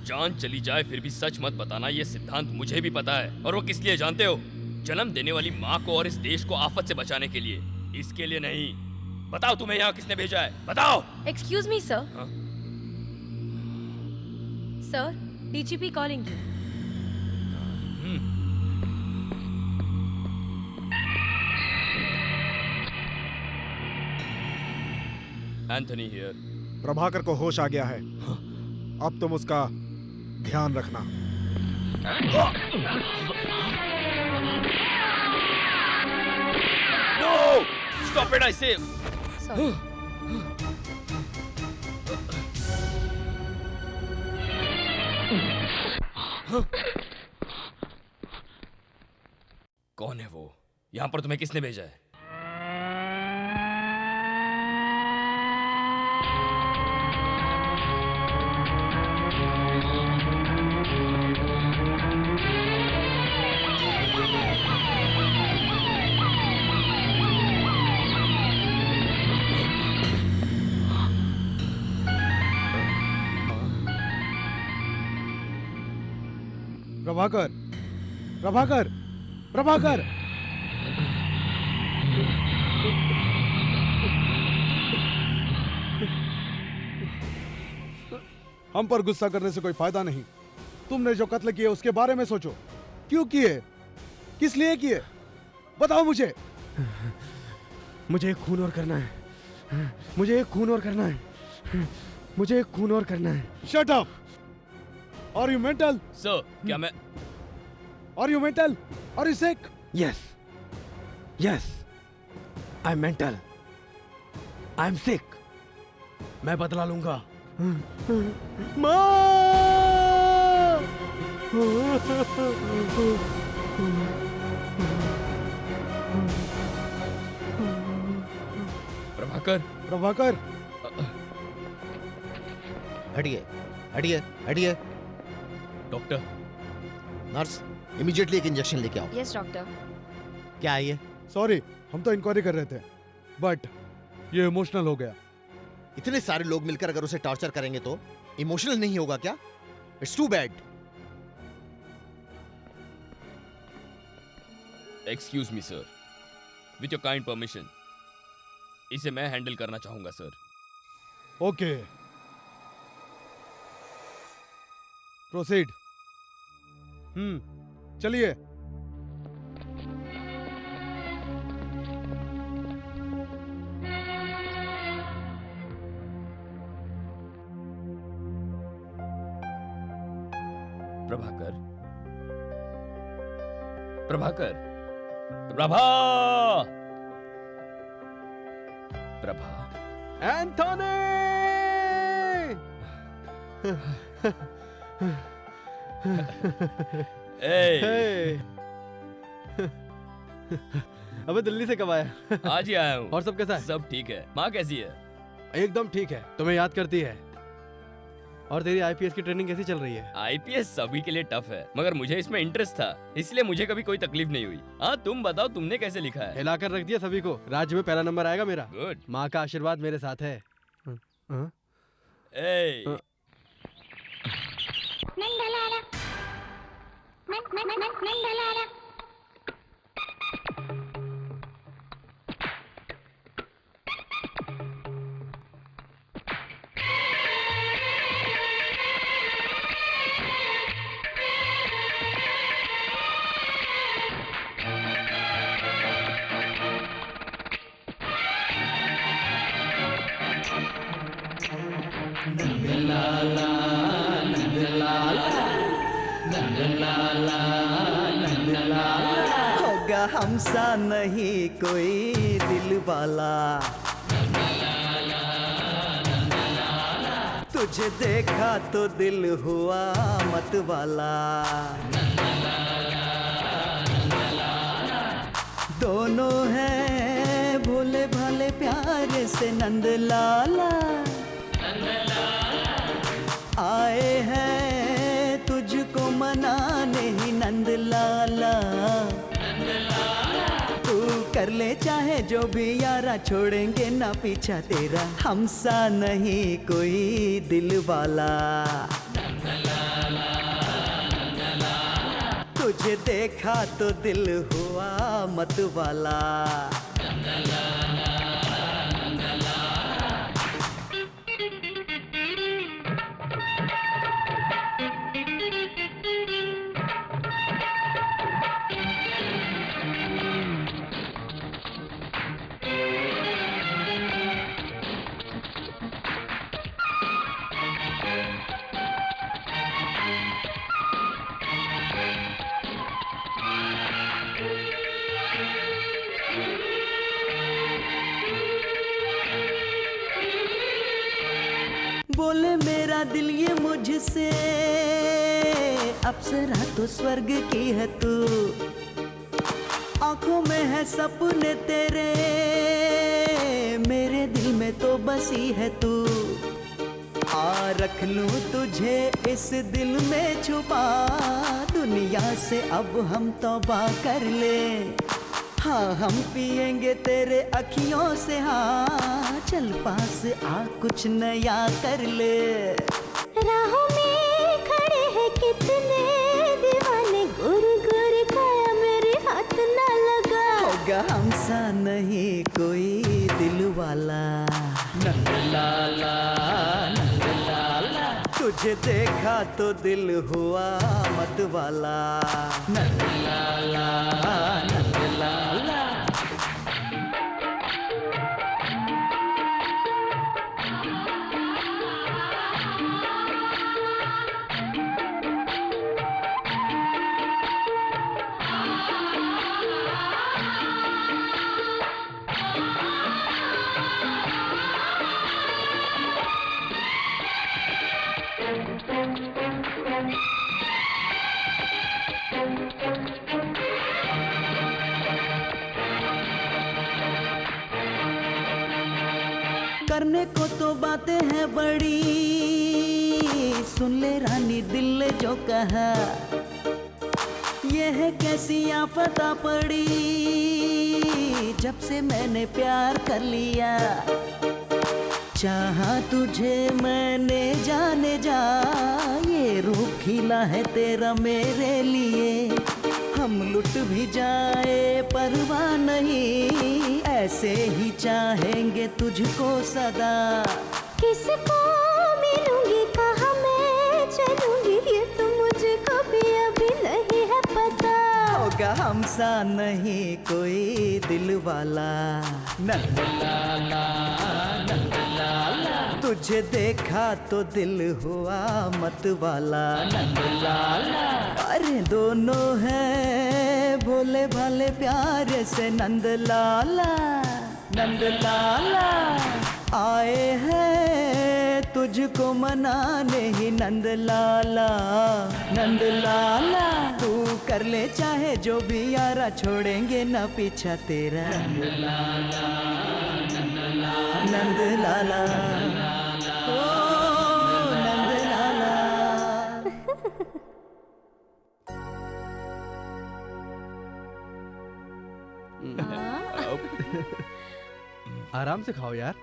जान चली जाए फिर भी सच मत बताना, ये सिद्धांत मुझे भी पता है। और वो किस लिए जानते हो? जन्म देने वाली माँ को और इस देश को आफत से बचाने के लिए, इसके लिए नहीं। बताओ तुम्हें यहाँ किसने भेजा है? बताओ। Excuse me sir. Sir, DGP calling you. Anthony here. Prabhakar को होश आ गया है, अब तुम उसका ध्यान रखना। No! Stop it, I say! Sorry. कौन है वो? यहाँ पर तुम्हें किसने भेजा है? प्रभाकर, प्रभाकर, प्रभाकर। हम पर गुस्सा करने से कोई फायदा नहीं। तुमने जो कत्ल किए उसके बारे में सोचो। क्यों किए, किस लिए किए, बताओ मुझे। मुझे एक खून और करना है, मुझे एक खून और करना है, मुझे एक खून और करना है। Shut up. Are you mental? Sir, क्या मैं are you mental? Are you sick? Yes yes, I am mental, I am sick. मैं बदला लूंगा। प्रभाकर, प्रभाकर, हटिए हटिए हटिए। डॉक्टर, नर्स, इमीडिएटली एक इंजेक्शन लेके आओ। Yes doctor. क्या है ये? सॉरी, हम तो इंक्वायरी कर रहे थे, बट ये इमोशनल हो गया। इतने सारे लोग मिलकर अगर उसे टॉर्चर करेंगे तो इमोशनल नहीं होगा क्या? It's too bad. Excuse me sir, with your kind permission, इसे मैं हैंडल करना चाहूंगा सर। Okay, proceed. चलिए। प्रभाकर, प्रभाकर, प्रभा, प्रभा, एंथोनी! अबे दिल्ली से कब आया? आज ही आया हूँ। और सब कैसा है? सब ठीक है। माँ कैसी है? एकदम ठीक है, तुम्हें याद करती है। और तेरी आईपीएस की ट्रेनिंग कैसी चल रही है? आईपीएस सभी के लिए टफ है, मगर मुझे इसमें इंटरेस्ट था, इसलिए मुझे कभी कोई तकलीफ नहीं हुई। हाँ, तुम बताओ, तुमने कैसे लिखा है? हिलाकर रख दिया सभी को। राज्य में पहला नंबर आएगा मेरा। गुड। माँ का आशीर्वाद मेरे साथ है। होगा हमसा नहीं कोई दिल वाला, तुझे देखा तो दिल हुआ मत वाला। दोनों हैं भोले भाले प्यारे से नंदलाला, आए हैं तुझको मनाने ही नंदलाला। तू कर ले चाहे जो भी यारा, छोड़ेंगे ना पीछा तेरा, हमसा नहीं कोई दिल वाला। तुझे देखा तो दिल हुआ मत वाला। बोले मेरा दिल ये मुझसे, अप्सरा तो स्वर्ग की है तू। आंखों में है सपने तेरे, मेरे दिल में तो बसी है तू। आ रख लूं तुझे इस दिल में छुपा, दुनिया से अब हम तौबा कर ले। हाँ हम पिएंगे तेरे अखियों से, हाँ चल पास आ कुछ नया कर ले। राहों में खड़े हैं कितने दीवाने, गुर गुर खाया मेरे हाथ ना लगा। होगा हमसा नहीं कोई दिल वाला, नंदलाला नंदलाला। तुझे देखा तो दिल हुआ मत वाला, नंद लाला नंद लाला। करने को तो बातें हैं बड़ी, सुन ले रानी दिल ने जो कहा, ये है कैसी आफत आ पड़ी जब से मैंने प्यार कर लिया। चाहा तुझे मैंने जाने जा, ये रूप खिला है तेरा मेरे लिए। हम लुट भी जाए परवाह नहीं, ऐसे ही चाहेंगे तुझको सदा। किसको मिलूंगी कहाँ मैं चलूंगी, ये तो मुझको भी अभी नहीं है पता। होगा हमसा नहीं कोई दिल वाला, नंद लाला नंद लाला। तुझे देखा तो दिल हुआ मत वाला, नंद लाला। अरे दोनों हैं भोले भाले प्यारे से, नंद लाला नंद लाला। आए हैं तुझको मनाने ही, नंद लाला नंद लाला। तू कर ले चाहे जो भी यारा, छोड़ेंगे ना पीछा तेरा, नंद लाला नंद लाला नंद लाला ओ नंद लाला। आराम से खाओ यार।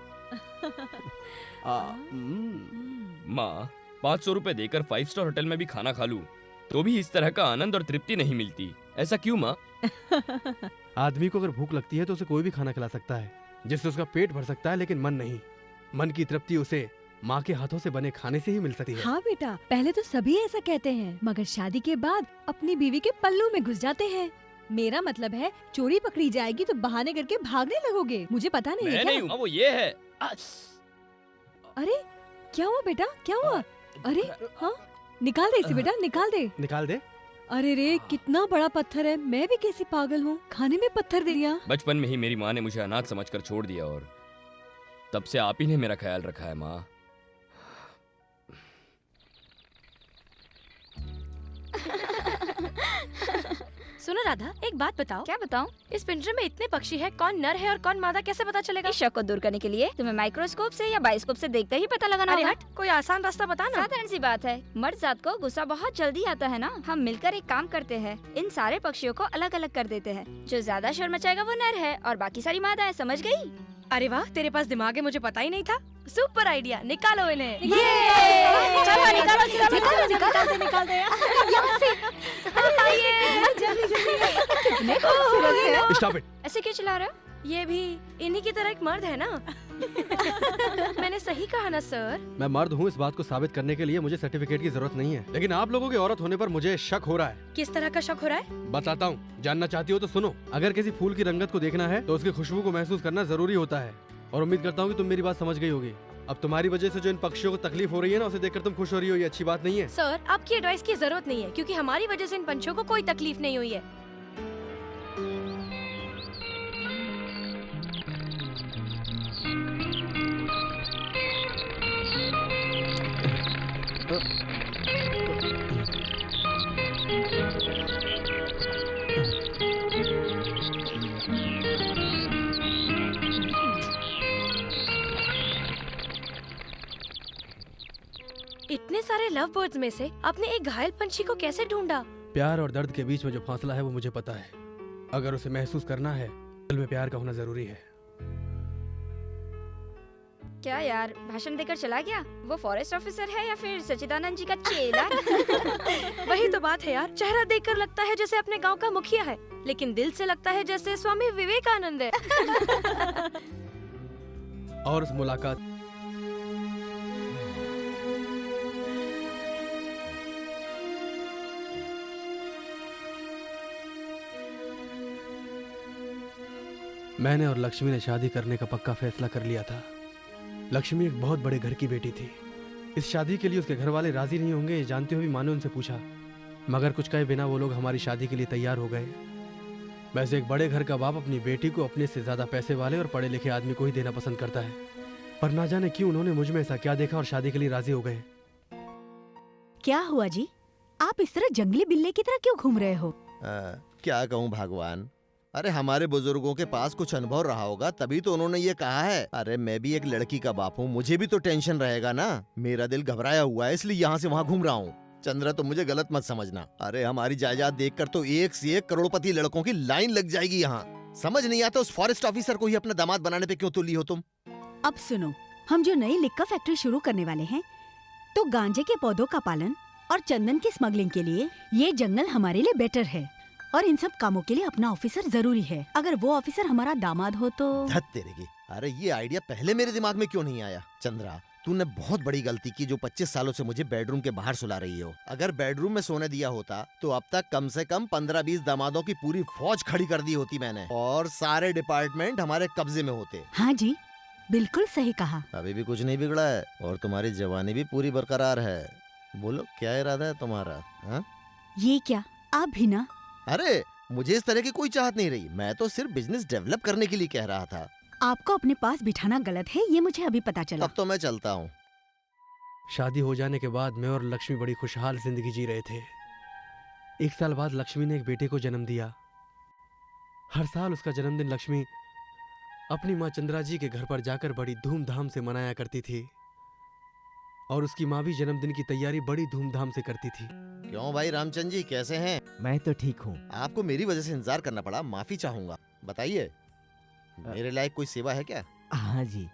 माँ 500 रुपए देकर 5 स्टार होटल में भी खाना खा लूं तो भी इस तरह का आनंद और तृप्ति नहीं मिलती, ऐसा क्यों माँ? आदमी को अगर भूख लगती है तो उसे कोई भी खाना खिला सकता है, जिससे उसका पेट भर सकता है, लेकिन मन नहीं। मन की तृप्ति उसे माँ के हाथों से बने खाने से ही मिल सकती है। हाँ बेटा, पहले तो सभी ऐसा कहते हैं, मगर शादी के बाद अपनी बीवी के पल्लू में घुस जाते हैं। मेरा मतलब है चोरी पकड़ी जाएगी तो बहाने करके भागने लगोगे। मुझे पता नहीं है मैं क्या? नहीं हूँ, वो ये है। अरे क्या हुआ बेटा, क्या हुआ? अरे हाँ, निकाल दे इसे बेटा, निकाल दे। निकाल दे। अरे रे, कितना बड़ा पत्थर है, मैं भी कैसी पागल हूँ, खाने में पत्थर दे दिया। बचपन में ही मेरी माँ ने मुझे अनाथ समझकर छोड़ दिया और तब से आप ही ने मेरा ख्याल रखा है माँ। सुनो राधा, एक बात बताओ। क्या बताऊं? इस पिंजरे में इतने पक्षी हैं, कौन नर है और कौन मादा कैसे पता चलेगा? इस शक को दूर करने के लिए तुम्हें माइक्रोस्कोप से या बायोस्कोप से देखते ही पता लगाना अरे होगा। हट, कोई आसान रास्ता बता ना। साधारण सी बात है, मर्द जात को गुस्सा बहुत जल्दी आता है ना। हम मिलकर एक काम करते हैं, इन सारे पक्षियों को अलग अलग कर देते हैं। जो ज्यादा शोर मचाएगा वो नर है और बाकी सारी मादा है, समझ गई? अरे वाह, तेरे पास दिमाग है, मुझे पता ही नहीं था। सुपर आइडिया, निकालो इन्हें। चलो निकालो निकाल दे यहाँ से। जल्दी कितने खूबसूरत है। Stop it. ऐसे क्यों चिल्ला रहे हो? ये भी इन्हीं की तरह एक मर्द है ना। मैंने सही कहा ना सर? मैं मर्द हूँ, इस बात को साबित करने के लिए मुझे सर्टिफिकेट की जरूरत नहीं है, लेकिन आप लोगों की औरत होने पर मुझे शक हो रहा है। किस तरह का शक हो रहा है? बताता हूँ, जानना चाहती हो तो सुनो। अगर किसी फूल की रंगत को देखना है तो उसकी खुशबू को महसूस करना जरूरी होता है, और उम्मीद करता हूँ कि तुम मेरी बात समझ गई होगी। अब तुम्हारी वजह से जो इन पक्षियों को तकलीफ हो रही है ना, उसे देखकर तुम खुश हो रही हो, ये अच्छी बात नहीं है। सर, आपकी एडवाइस की जरूरत नहीं है, क्योंकि हमारी वजह से इन पंछियों को कोई तकलीफ नहीं हुई है। इतने सारे लव बर्ड्स में से आपने एक घायल पंछी को कैसे ढूंढा? प्यार और दर्द के बीच में जो फासला है वो मुझे पता है। अगर उसे महसूस करना है, दिल में प्यार का होना जरूरी है। क्या यार, भाषण देकर चला गया? वो फॉरेस्ट ऑफिसर है या फिर सच्चिदानंद जी का चेला? वही तो बात है यार, चेहरा देखकर लगता है जैसे अपने गांव का मुखिया है, लेकिन दिल से लगता है जैसे स्वामी विवेकानंद है। और उस मुलाकात मैंने और लक्ष्मी ने शादी करने का पक्का फैसला कर लिया था। लक्ष्मी एक बहुत बड़े घर की बेटी थी। इस शादी के लिए उसके घर वाले राजी नहीं होंगे जानते हुए भी माँ ने उनसे पूछा, मगर कुछ कहे बिना वो लोग हमारी शादी के लिए तैयार हो गए। वैसे एक बड़े घर का बाप अपनी बेटी को अपने से ज्यादा पैसे वाले और पढ़े लिखे आदमी को ही देना पसंद करता है, पर ना जाने क्यों उन्होंने मुझ में ऐसा क्या देखा और शादी के लिए राजी हो गए। क्या हुआ जी, आप इस तरह जंगली बिल्ली की तरह क्यों घूम रहे हो? क्या कहूँ भगवान, अरे हमारे बुजुर्गों के पास कुछ अनुभव रहा होगा तभी तो उन्होंने ये कहा है। अरे मैं भी एक लड़की का बाप हूँ, मुझे भी तो टेंशन रहेगा ना। मेरा दिल घबराया हुआ है इसलिए यहाँ से वहाँ घूम रहा हूँ। चंद्रा तुम मुझे गलत मत समझना। अरे हमारी जायदाद देखकर तो एक से एक करोड़पति लड़कों की लाइन लग जाएगी यहाँ। समझ नहीं आता उस फॉरेस्ट ऑफिसर को ही अपना दामाद बनाने पे क्यों तुली हो तुम। अब सुनो, हम जो नई लिक्का फैक्ट्री शुरू करने वाले हैं, तो गांजे के पौधों का पालन और चंदन की स्मगलिंग के लिए ये जंगल हमारे लिए बेटर है, और इन सब कामों के लिए अपना ऑफिसर जरूरी है। अगर वो ऑफिसर हमारा दामाद हो तो। धत तेरे की, अरे ये आइडिया पहले मेरे दिमाग में क्यों नहीं आया। चंद्रा तूने बहुत बड़ी गलती की जो 25 सालों से मुझे बेडरूम के बाहर सुला रही हो। अगर बेडरूम में सोने दिया होता तो अब तक कम से कम 15-20 दामादों की पूरी फौज खड़ी कर दी होती मैंने, और सारे डिपार्टमेंट हमारे कब्जे में होते। हाँ जी, बिल्कुल सही कहा। अभी भी कुछ नहीं बिगड़ा है और तुम्हारी जवानी भी पूरी बरकरार है। बोलो क्या इरादा है तुम्हारा? हा? ये क्या, आप भी ना? अरे मुझे इस तरह की कोई चाहत नहीं रही, मैं तो सिर्फ बिजनेस डेवलप करने के लिए कह रहा था। आपको अपने पास बिठाना गलत है, ये मुझे अभी पता चला। अब तो मैं चलता हूँ। शादी हो जाने के बाद मैं और लक्ष्मी बड़ी खुशहाल जिंदगी जी रहे थे। 1 साल बाद लक्ष्मी ने एक बेटे को जन्म दिया। हर साल उसका जन्मदिन लक्ष्मी अपनी माँ चंद्रा जी के घर पर जाकर बड़ी धूमधाम से मनाया करती थी, और उसकी माँ भी जन्मदिन की तैयारी बड़ी धूमधाम से करती थी। क्यों भाई रामचंद्र जी, कैसे हैं? मैं तो ठीक हूँ। आपको मेरी वजह से इंतजार करना पड़ा, माफी चाहूंगा। बताइए मेरे लायक कोई सेवा है क्या? हाँ जी।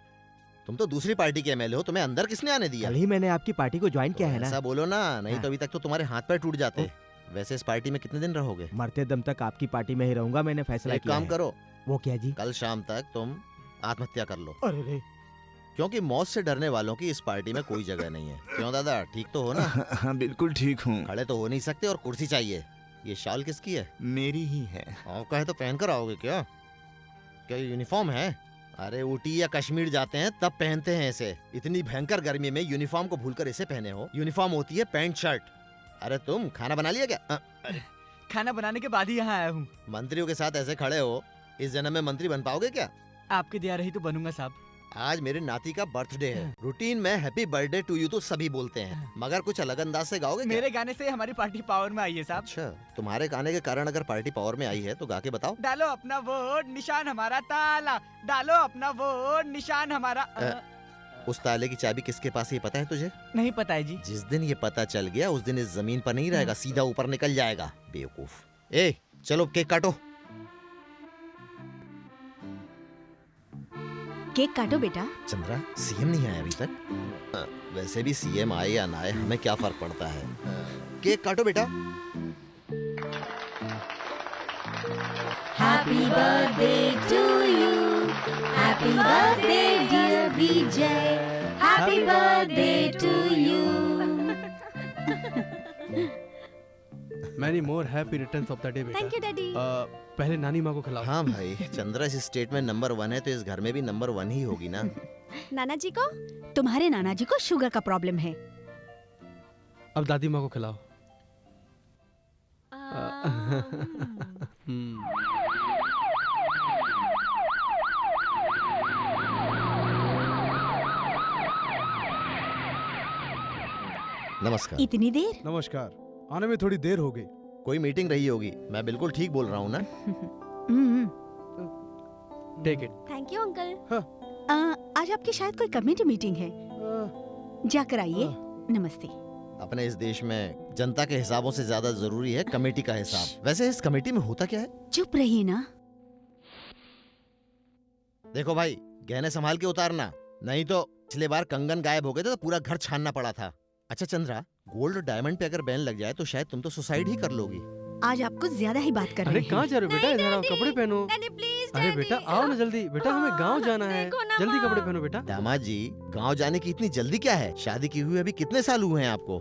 तुम तो दूसरी पार्टी के एमएलए हो, तुम्हें अंदर किसने आने दिया? कल ही मैंने आपकी पार्टी को ज्वाइन किया है ना। ऐसा बोलो ना, नहीं तो अभी तक तो तुम्हारे हाथ पैर टूट जाते। वैसे इस पार्टी में कितने दिन रहोगे? मरते दम तक आपकी पार्टी में ही रहूंगा, मैंने फैसला एक किया काम है। करो। वो क्या जी? कल शाम तक तुम आत्महत्या कर लो। अरे रे। क्योंकि मौत से डरने वालों की इस पार्टी में कोई जगह नहीं है। क्यों दादा, ठीक तो हो ना? हाँ बिल्कुल ठीक हूँ। खड़े तो हो नहीं सकते और कुर्सी चाहिए। ये शॉल किसकी है? मेरी ही है। आपका है तो पहन कर आओगे क्या? क्या यूनिफॉर्म है? अरे ऊटी या कश्मीर जाते हैं तब पहनते हैं ऐसे। इतनी भयंकर गर्मी में यूनिफॉर्म को भूलकर इसे पहने हो। यूनिफॉर्म होती है पैंट शर्ट। अरे तुम खाना बना लिया क्या? खाना बनाने के बाद ही यहाँ आया हूँ। मंत्रियों के साथ ऐसे खड़े हो, इस जन्म में मंत्री बन पाओगे क्या? आपकी दया रही तो बनूंगा साहब। आज मेरे नाती का बर्थडे है। रूटीन में हैप्पी बर्थडे टू यू तो सभी बोलते हैं, मगर कुछ अलग अंदाज से गाओगे क्या? मेरे गाने से हमारी पार्टी पावर में आई है साहब। अच्छा, तुम्हारे गाने के कारण अगर पार्टी पावर में आई है तो गा के बताओ। डालो अपना वोट, निशान हमारा ताला। डालो अपना वोट, निशान हमारा। उस ताले की चाबी किसके पास है पता है तुझे? नहीं पता है जी। जिस दिन ये पता चल गया उस दिन इस जमीन पर नहीं रहेगा, सीधा ऊपर निकल जाएगा। बेवकूफ। ए चलो केक काटो। केक काटो बेटा। चंद्रा सीएम नहीं आया अभी तक। वैसे भी सीएम आए या ना आए हमें क्या फर्क पड़ता है। केक काटो बेटा। Happy birthday to you. Happy birthday dear Vijay. Happy birthday to you. Many more happy returns of the day बेटा। Thank you, Daddy. पहले नानी माँ को खिलाओ। हाँ भाई, चंद्रा इस स्टेट में नंबर 1 है तो इस घर में भी नंबर 1 ही होगी ना। नाना जी को? तुम्हारे नाना जी को शुगर का प्रॉब्लम है। अब दादी माँ को खिलाओ। नमस्कार। इतनी देर? नमस्कार, आने में थोड़ी देर हो गई। कोई मीटिंग रही होगी, मैं बिल्कुल ठीक बोल रहा हूँ ना? Take it. Thank you uncle. आज आपकी शायद कोई कमेटी मीटिंग है, जाकर आइए। नमस्ते। अपने इस देश में जनता के हिसाबों से ज्यादा जरूरी है कमेटी का हिसाब। वैसे इस कमेटी में होता क्या है? चुप रहिए ना। देखो भाई, गहने संभाल के उतारना, नहीं तो पिछले बार कंगन गायब हो गए थे तो पूरा घर छानना पड़ा था। अच्छा चंद्रा, गोल्ड और डायमंड पे अगर बैन लग जाए तो शायद तुम तो सुसाइड ही कर लोगी। आज आपको ज्यादा ही बात कर रहे अरे हैं। कहाँ जा रहे हो बेटा? इधर आओ, कपड़े पहनो। अरे बेटा आओ ना जल्दी। बेटा हमें गांव जाना है, जल्दी कपड़े पहनो बेटा। दामाद जी, गांव जाने की इतनी जल्दी क्या है? शादी की हुई अभी कितने साल हुए हैं आपको?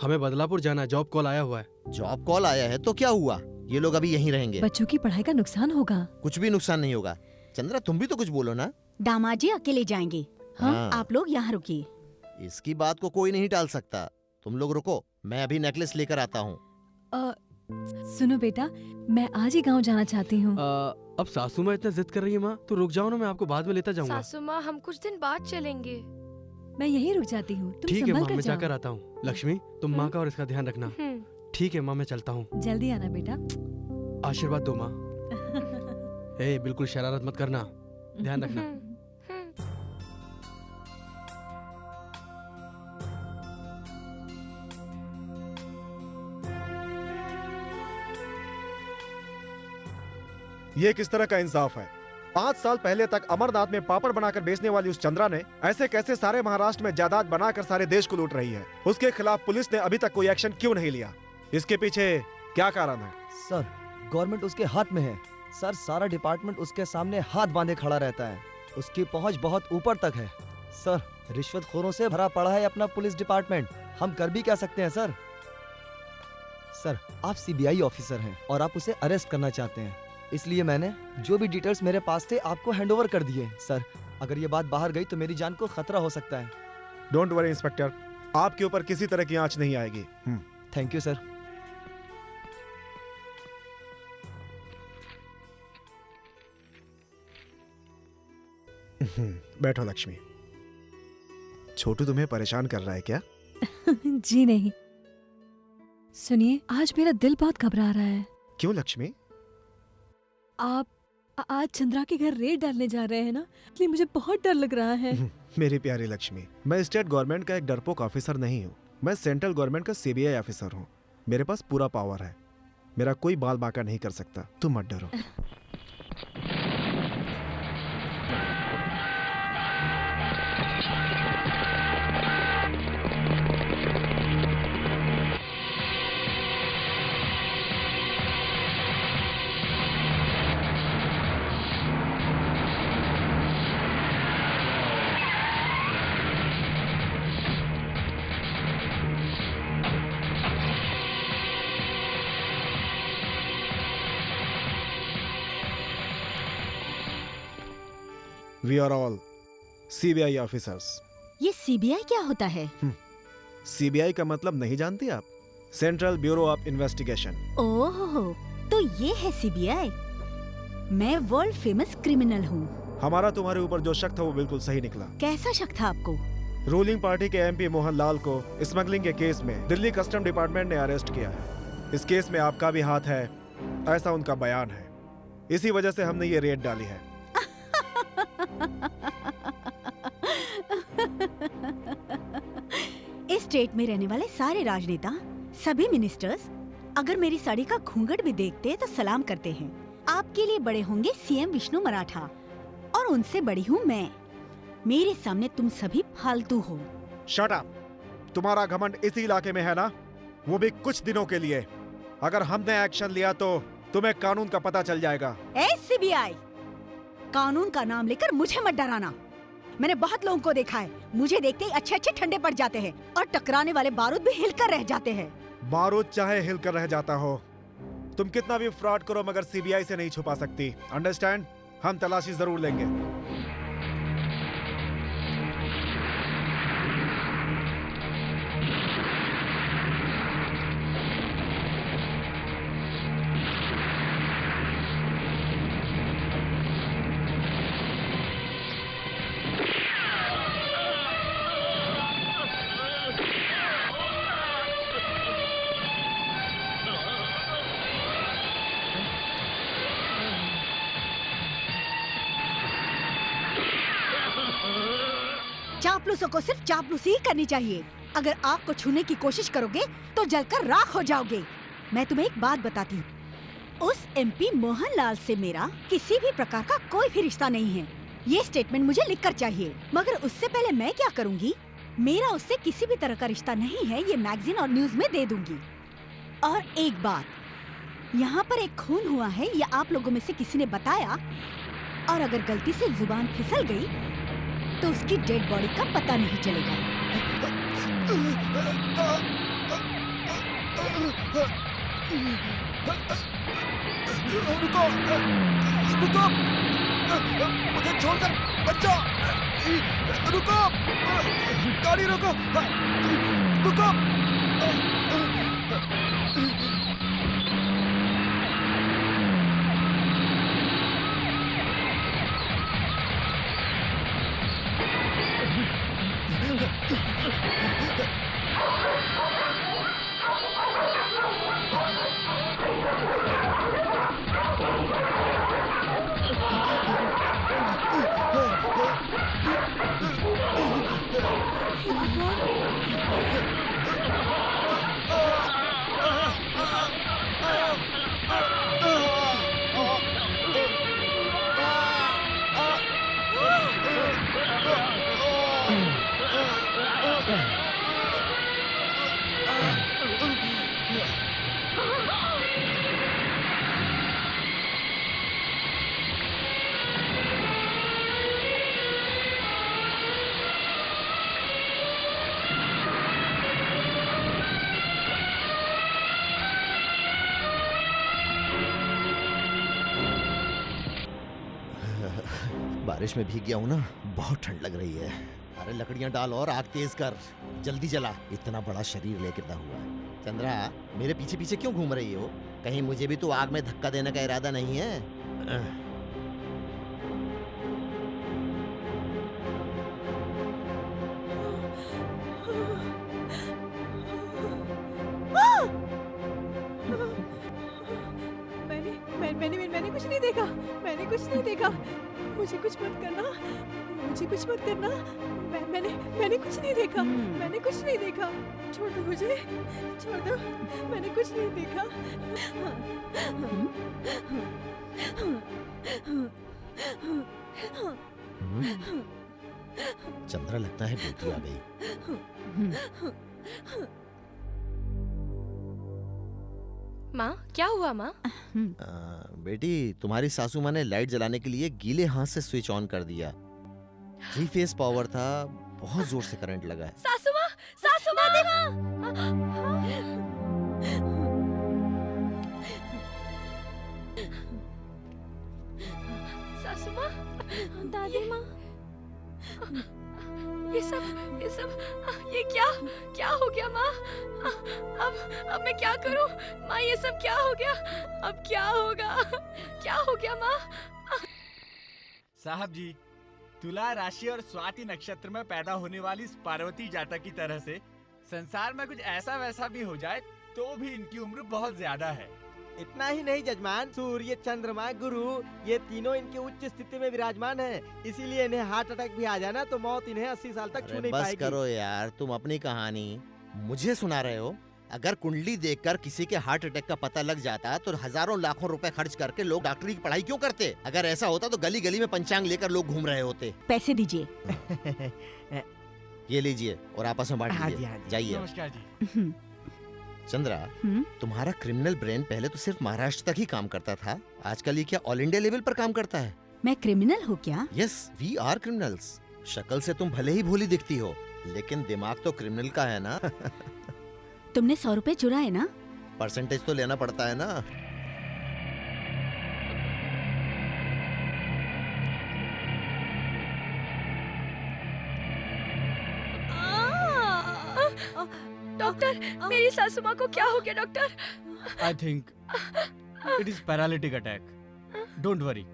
हमें बदलापुर जाना है, जॉब कॉल आया हुआ है। जॉब कॉल आया है तो क्या हुआ? ये लोग अभी यहीं रहेंगे। बच्चों की पढ़ाई का नुकसान होगा। कुछ भी नुकसान नहीं होगा। चंद्रा तुम भी तो कुछ बोलो ना। दामाद जी अकेले जाएंगे। हाँ। आप लोग यहाँ रुकिए। इसकी बात को कोई नहीं टाल सकता। तुम लोग रुको, मैं अभी नेकलेस लेकर आता हूँ। सुनो बेटा, मैं आज ही गांव जाना चाहती हूँ। अब सासू माँ इतना जिद कर रही है माँ, तो रुक जाओ ना, मैं आपको बाद में लेता जाऊंगा। सासू माँ हम कुछ दिन बाद चलेंगे। मैं यहीं रुक जाती हूँ, तुम ठीक है संभल माँ, कर मैं जाओ। जाकर आता हूँ। लक्ष्मी तुम माँ का और इसका ध्यान रखना। ठीक है माँ, मैं चलता हूँ। जल्दी आना बेटा। आशीर्वाद दो माँ। ए बिल्कुल शरारत मत करना, ध्यान रखना। ये किस तरह का इंसाफ है? 5 साल पहले तक अमरनाथ में पापड़ बनाकर बेचने वाली उस चंद्रा ने ऐसे कैसे सारे महाराष्ट्र में जायदाद बनाकर सारे देश को लूट रही है? उसके खिलाफ पुलिस ने अभी तक कोई एक्शन क्यों नहीं लिया? इसके पीछे क्या कारण है? सर, गवर्नमेंट उसके हाथ में है। सर, सारा डिपार्टमेंट उसके सामने हाथ बांधे खड़ा रहता है। उसकी पहुंच बहुत ऊपर तक है। सर, रिश्वतखोरों से भरा पड़ा है अपना पुलिस डिपार्टमेंट। हम कर भी क्या सकते हैं सर? सर, आप सीबीआई ऑफिसर हैं और आप उसे अरेस्ट करना चाहते हैं, इसलिए मैंने जो भी डिटेल्स मेरे पास थे आपको हैंडओवर कर दिए। सर, अगर ये बात बाहर गई तो मेरी जान को खतरा हो सकता है। डोंट वरी इंस्पेक्टर, आपके ऊपर किसी तरह की आंच नहीं आएगी। Thank you sir. बैठो लक्ष्मी। छोटू तुम्हें परेशान कर रहा है क्या? जी नहीं। सुनिए, आज मेरा दिल बहुत घबरा रहा है। क्यों लक्ष्मी? आप आज चंद्रा के घर रेड डालने जा रहे हैं ना, इसलिए मुझे बहुत डर लग रहा है। मेरी प्यारी लक्ष्मी, मैं स्टेट गवर्नमेंट का एक डरपोक ऑफिसर नहीं हूँ। मैं सेंट्रल गवर्नमेंट का सीबीआई ऑफिसर हूँ। मेरे पास पूरा पावर है। मेरा कोई बाल बांका नहीं कर सकता। तुम मत डरो। We are all CBI officers. ये सीबीआई क्या होता है? CBI का मतलब नहीं जानती आप? Central bureau of investigation. Oh, तो ये है सीबीआई। मैं वर्ल्ड फेमस क्रिमिनल हूँ। हमारा तुम्हारे ऊपर जो शक था वो बिल्कुल सही निकला। कैसा शक था आपको? रूलिंग पार्टी के MP मोहन लाल को स्मगलिंग के केस में दिल्ली कस्टम डिपार्टमेंट ने अरेस्ट किया है। इस केस में आपका भी हाथ है, ऐसा उनका बयान है। इसी वजह से हमने ये रेड डाली है। इस स्टेट में रहने वाले सारे राजनेता, सभी मिनिस्टर्स अगर मेरी साड़ी का घूंघट भी देखते तो सलाम करते हैं। आपके लिए बड़े होंगे सीएम विष्णु मराठा और उनसे बड़ी हूँ मैं। मेरे सामने तुम सभी फालतू हो। Shut up. तुम्हारा घमंड इसी इलाके में है ना, वो भी कुछ दिनों के लिए। अगर हमने एक्शन लिया तो तुम्हें कानून का पता चल जाएगा। ए सीबीआई, कानून का नाम लेकर मुझे मत डराना। मैंने बहुत लोगों को देखा है, मुझे देखते ही अच्छे अच्छे ठंडे पड़ जाते हैं और टकराने वाले बारूद भी हिलकर रह जाते हैं। बारूद चाहे हिलकर रह जाता हो, तुम कितना भी फ्रॉड करो मगर सीबीआई से नहीं छुपा सकती। अंडरस्टैंड? हम तलाशी जरूर लेंगे। चापलूसों को सिर्फ चापलूसी ही करनी चाहिए। अगर आग को छूने की कोशिश करोगे तो जलकर राख हो जाओगे। मैं तुम्हें एक बात बताती हूँ, उस MP मोहन लाल से मेरा किसी भी प्रकार का कोई भी रिश्ता नहीं है। ये स्टेटमेंट मुझे लिखकर चाहिए। मगर उससे पहले मैं क्या करूँगी, मेरा उससे किसी भी तरह का रिश्ता नहीं है, ये मैगजीन और न्यूज में दे दूंगी। और एक बात, यहाँ पर एक खून हुआ है, ये आप लोगों में से किसी ने बताया, और अगर गलती से जुबान फिसल गई तो उसकी डेड बॉडी का पता नहीं चलेगा। रुको, रुको। मुझे छोड़कर बच्चा, रुको, गाड़ी रोको, रुको। बारिश में भीग गया हूँ ना, बहुत ठंड लग रही है। अरे लकड़ियां डाल और आग तेज कर, जल्दी जला। इतना बड़ा शरीर लेके कितना हुआ है। चंद्रा, मेरे पीछे पीछे क्यों घूम रही हो? कहीं मुझे भी तो आग में धक्का देने का इरादा नहीं है? मैंने कुछ नहीं देखा, मैंने कुछ नहीं देखा। मुझे कुछ मत करना, मुझे कुछ मत करना। मैंने कुछ नहीं देखा, मैंने कुछ नहीं देखा। छोड़ दो मुझे, छोड़ दो, मैंने कुछ नहीं देखा। चंद्रा, लगता है बेटी आ गई। माँ, क्या हुआ माँ? बेटी, तुम्हारी सासू माँ ने लाइट जलाने के लिए गीले हाथ से स्विच ऑन कर दिया। 3 फेस पावर था, बहुत जोर से करंट लगा है। सासू माँ, सासू माँ, सासू माँ, दादी माँ, ये सब ये क्या हो गया माँ? अब मैं क्या करूं माँ? ये सब क्या हो गया? अब क्या होगा? क्या हो गया माँ? साहब जी, तुला राशि और स्वाति नक्षत्र में पैदा होने वाली इस पार्वती जातक की तरह से संसार में कुछ ऐसा वैसा भी हो जाए तो भी इनकी उम्र बहुत ज्यादा है। इतना ही नहीं जजमान, सूर्य, चंद्रमा, गुरु, ये तीनों इनके उच्च स्थिति में विराजमान हैं। इसीलिए इन्हें हार्ट अटैक भी आ जाना तो मौत इन्हें 80 साल तक छू नहीं पाएगी। बस करो यार, तुम अपनी कहानी मुझे सुना रहे हो। अगर कुंडली देखकर किसी के हार्ट अटैक का पता लग जाता तो हजारों लाखों रुपए खर्च करके लोग डॉक्टरी की पढ़ाई क्यों करते? अगर ऐसा होता तो गली गली में पंचांग लेकर लोग घूम रहे होते। पैसे दीजिए। ये लीजिए और आपस में बांट लीजिए। जाइए। नमस्कार जी। चंद्रा, तुम्हारा क्रिमिनल ब्रेन पहले तो सिर्फ महाराष्ट्र तक ही काम करता था, आजकल ये क्या ऑल इंडिया लेवल पर काम करता है? मैं क्रिमिनल हूँ क्या? Yes, we are criminals. शक्ल से तुम भले ही भोली दिखती हो, लेकिन दिमाग तो क्रिमिनल का है ना। तुमने 100 रुपए चुराए ना? परसेंटेज तो लेना पड़ता है ना। डॉक्टर, मेरी सासू माँ को क्या हो गया doctor? I think it is paralytic attack. Don't worry,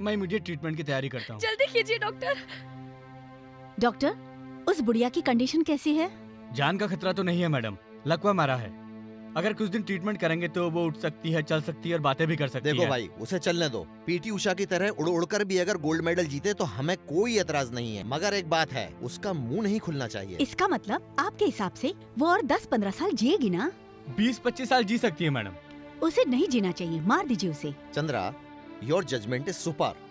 मैं इमीडिएट ट्रीटमेंट की तैयारी करता हूँ। जल्दी कीजिए डॉक्टर। डॉक्टर, उस बुढ़िया की कंडीशन कैसी है? जान का खतरा तो नहीं है मैडम, लकवा मारा है। अगर कुछ दिन ट्रीटमेंट करेंगे तो वो उठ सकती है, चल सकती है और बातें भी कर सकती है। देखो भाई, उसे चलने दो। पीटी उषा की तरह उड़ उड़कर भी अगर गोल्ड मेडल जीते तो हमें कोई एतराज नहीं है, मगर एक बात है, उसका मुंह नहीं खुलना चाहिए। इसका मतलब आपके हिसाब से वो और 10-15 साल जिएगी ना? 20-25 साल जी सकती है मैडम। उसे नहीं जीना चाहिए, मार दीजिए उसे। Chandra, your judgement is super.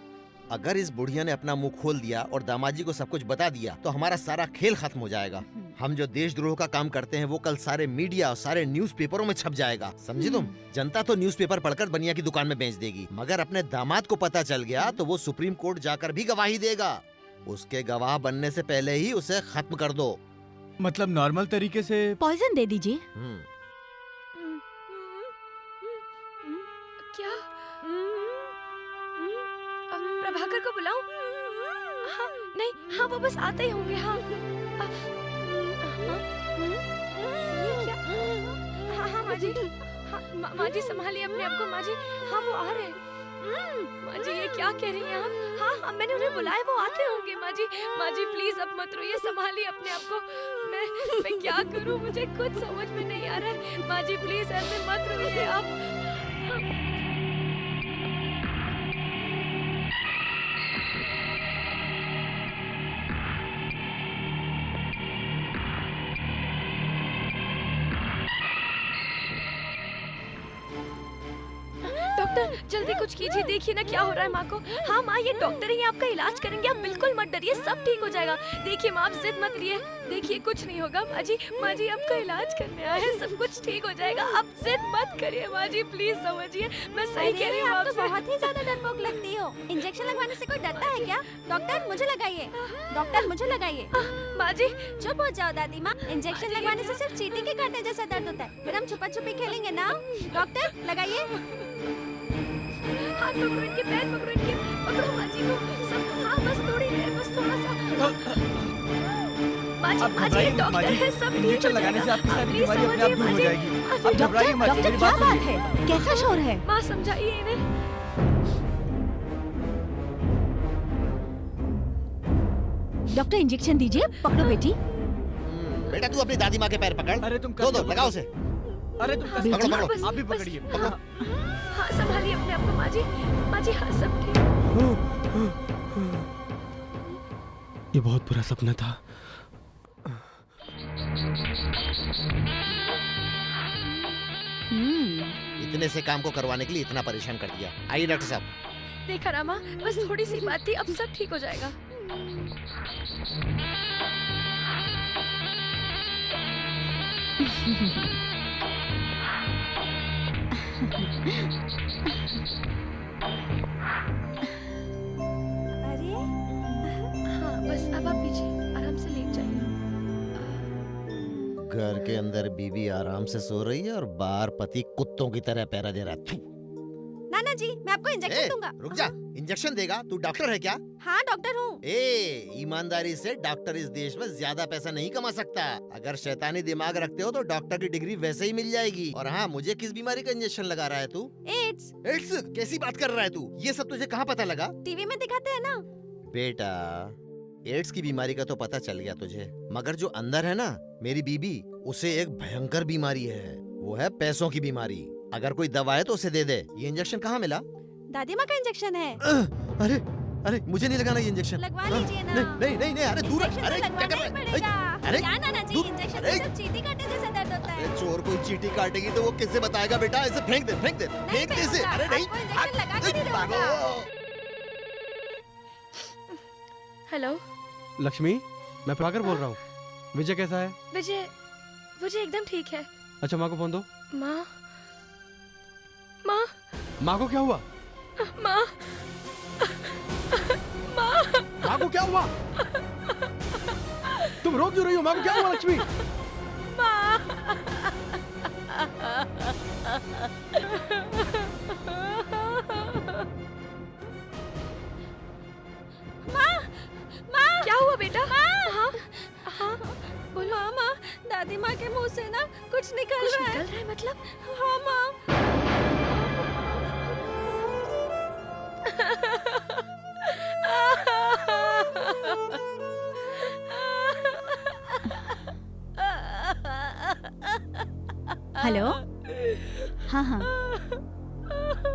अगर इस बुढ़िया ने अपना मुंह खोल दिया और दामाजी को सब कुछ बता दिया तो हमारा सारा खेल खत्म हो जाएगा। हम जो देशद्रोह का काम करते हैं वो कल सारे मीडिया और सारे न्यूज़पेपरों में छप जाएगा, समझी तुम? जनता तो न्यूज़पेपर पढ़कर बनिया की दुकान में बेच देगी, मगर अपने दामाद को पता चल गया तो वो सुप्रीम कोर्ट जाकर भी गवाही देगा। उसके गवाह बनने से पहले ही उसे खत्म कर दो। मतलब नॉर्मल तरीके से? पॉइजन दे दीजिए। क्या? प्रभाकर को बुलाऊं? हाँ, नहीं, हाँ वो बस आते ही होंगे। हाँ ये क्या? हाँ हाँ माँ जी, हाँ माँ जी संभालिए अपने आप को माँ जी। हाँ वो आ रहे हैं। माँ जी ये क्या कह रही हैं आप? हाँ हाँ मैंने उन्हें बुलाया, वो आते होंगे माँ जी। माँ जी प्लीज अब मत रोइए, संभालिए अपने आप को। मैं क्या करूँ, मुझे कुछ समझ में नहीं आ रहा है। माँ जी प्लीज ऐसे मत रोइए आप। डॉक्टर जल्दी कुछ कीजिए, देखिए ना क्या हो रहा है माँ को। हाँ माँ ये डॉक्टर ही आपका इलाज करेंगे, आप बिल्कुल मत डरिए, सब ठीक हो जाएगा। देखिए माँ आप जिद मत करिए, देखिए कुछ नहीं होगा। माँ जी आपका इलाज करने आए हैं, सब कुछ ठीक हो जाएगा, आप जिद मत करिए माँ जी, प्लीज समझिए, मैं सही कह रही हूँ। आप तो बहुत ही ज्यादा डरपोक लगती हो। इंजेक्शन लगवाने से कोई डरता है क्या? डॉक्टर मुझे लगाइए, डॉक्टर मुझे लगाइए। माँ जी चुप हो जाओ दादी माँ, इंजेक्शन लगवाने से सिर्फ चींटी के काटने जैसा दर्द होता है, फिर हम छुपा छुपी खेलेंगे ना। डॉक्टर लगाइए। हाथ पकड़ो इनके, पैर पकड़ो इनके, पकड़ो माँ जी को सब। हाँ बस थोड़ी देर, बस थोड़ा सा। माँ जी डॉक्टर है, सब इंजेक्शन लगाने से आपकी सारी बीमारी अपने आप दूर हो जाएगी। आप घबराइए मत, मेरी क्या बात बात सुनिए। है? कैसा शोर है? माँ समझाइए इन्हें। डॉक्टर इंजेक्शन दीजिए, पकड़ो बेटी। बेटा तू अपनी दादी माँ के पैर पकड़। अरे तुम दो लगाओ उसे। अरे तुम पकड़ो पकड़ो, आप भी पकड़िए। हाँ संभालिए अपने आप को माँ जी। माँ जी हाँ सब ठीक। ये बहुत बुरा सपना था। इतने से काम को करवाने के लिए इतना परेशान कर दिया। आइए डॉक्टर साहब। देखा ना माँ, बस थोड़ी सी बात थी, अब सब ठीक हो जाएगा। अरे हाँ बस अब आप पीछे आराम से लेट जाइए। घर के अंदर बीवी आराम से सो रही है और बाहर पति कुत्तों की तरह पैरा दे रहा है। थू। नाना जी मैं आपको इंजेक्शन दूंगा। रुक जा, इंजेक्शन देगा? तू डॉक्टर है क्या? हाँ डॉक्टर हूँ। ईमानदारी से डॉक्टर इस देश में ज्यादा पैसा नहीं कमा सकता। अगर शैतानी दिमाग रखते हो तो डॉक्टर की डिग्री वैसे ही मिल जाएगी। और हाँ, मुझे किस बीमारी का इंजेक्शन लगा रहा है तू? एड्स। एड्स? कैसी बात कर रहा है तू? ये सब तुझे कहाँ पता लगा? टीवी में दिखाते हैं ना। बेटा एड्स की बीमारी का तो पता चल गया तुझे, मगर जो अंदर है ना मेरी बीबी, उसे एक भयंकर बीमारी है। वो है पैसों की बीमारी। अगर कोई दवा है तो उसे दे दे। ये इंजेक्शन कहाँ मिला? दादी माँ का इंजेक्शन है। अरे अरे मुझे नहीं लगाना ये इंजेक्शन। लगवा लीजिए ना। नहीं अरे दूर। अरे क्या कर रहा है? अरे क्या नाना जी, इंजेक्शन से सिर्फ चींटी काटने जैसा दर्द होता है। चोर कोई चींटी काटेगी तो वो किससे बताएगा बेटा? इसे फेंक दे फेंक दे इसे। अरे नहीं, हेलो लक्ष्मी, मैं प्रभाकर बोल रहा हूँ। विजय कैसा है? विजय एकदम ठीक है। अच्छा माँ को फोन दो। माँ माँ को क्या हुआ? माँ माँ को क्या हुआ? तुम रो क्यों रही हो? माँ को क्या हुआ लक्ष्मी? क्या हुआ बेटा? हाँ बोलो। माँ दादी माँ के मुंह से ना कुछ निकल रहा है। मतलब? हाँ माँ। हेलो। हाँ हाँ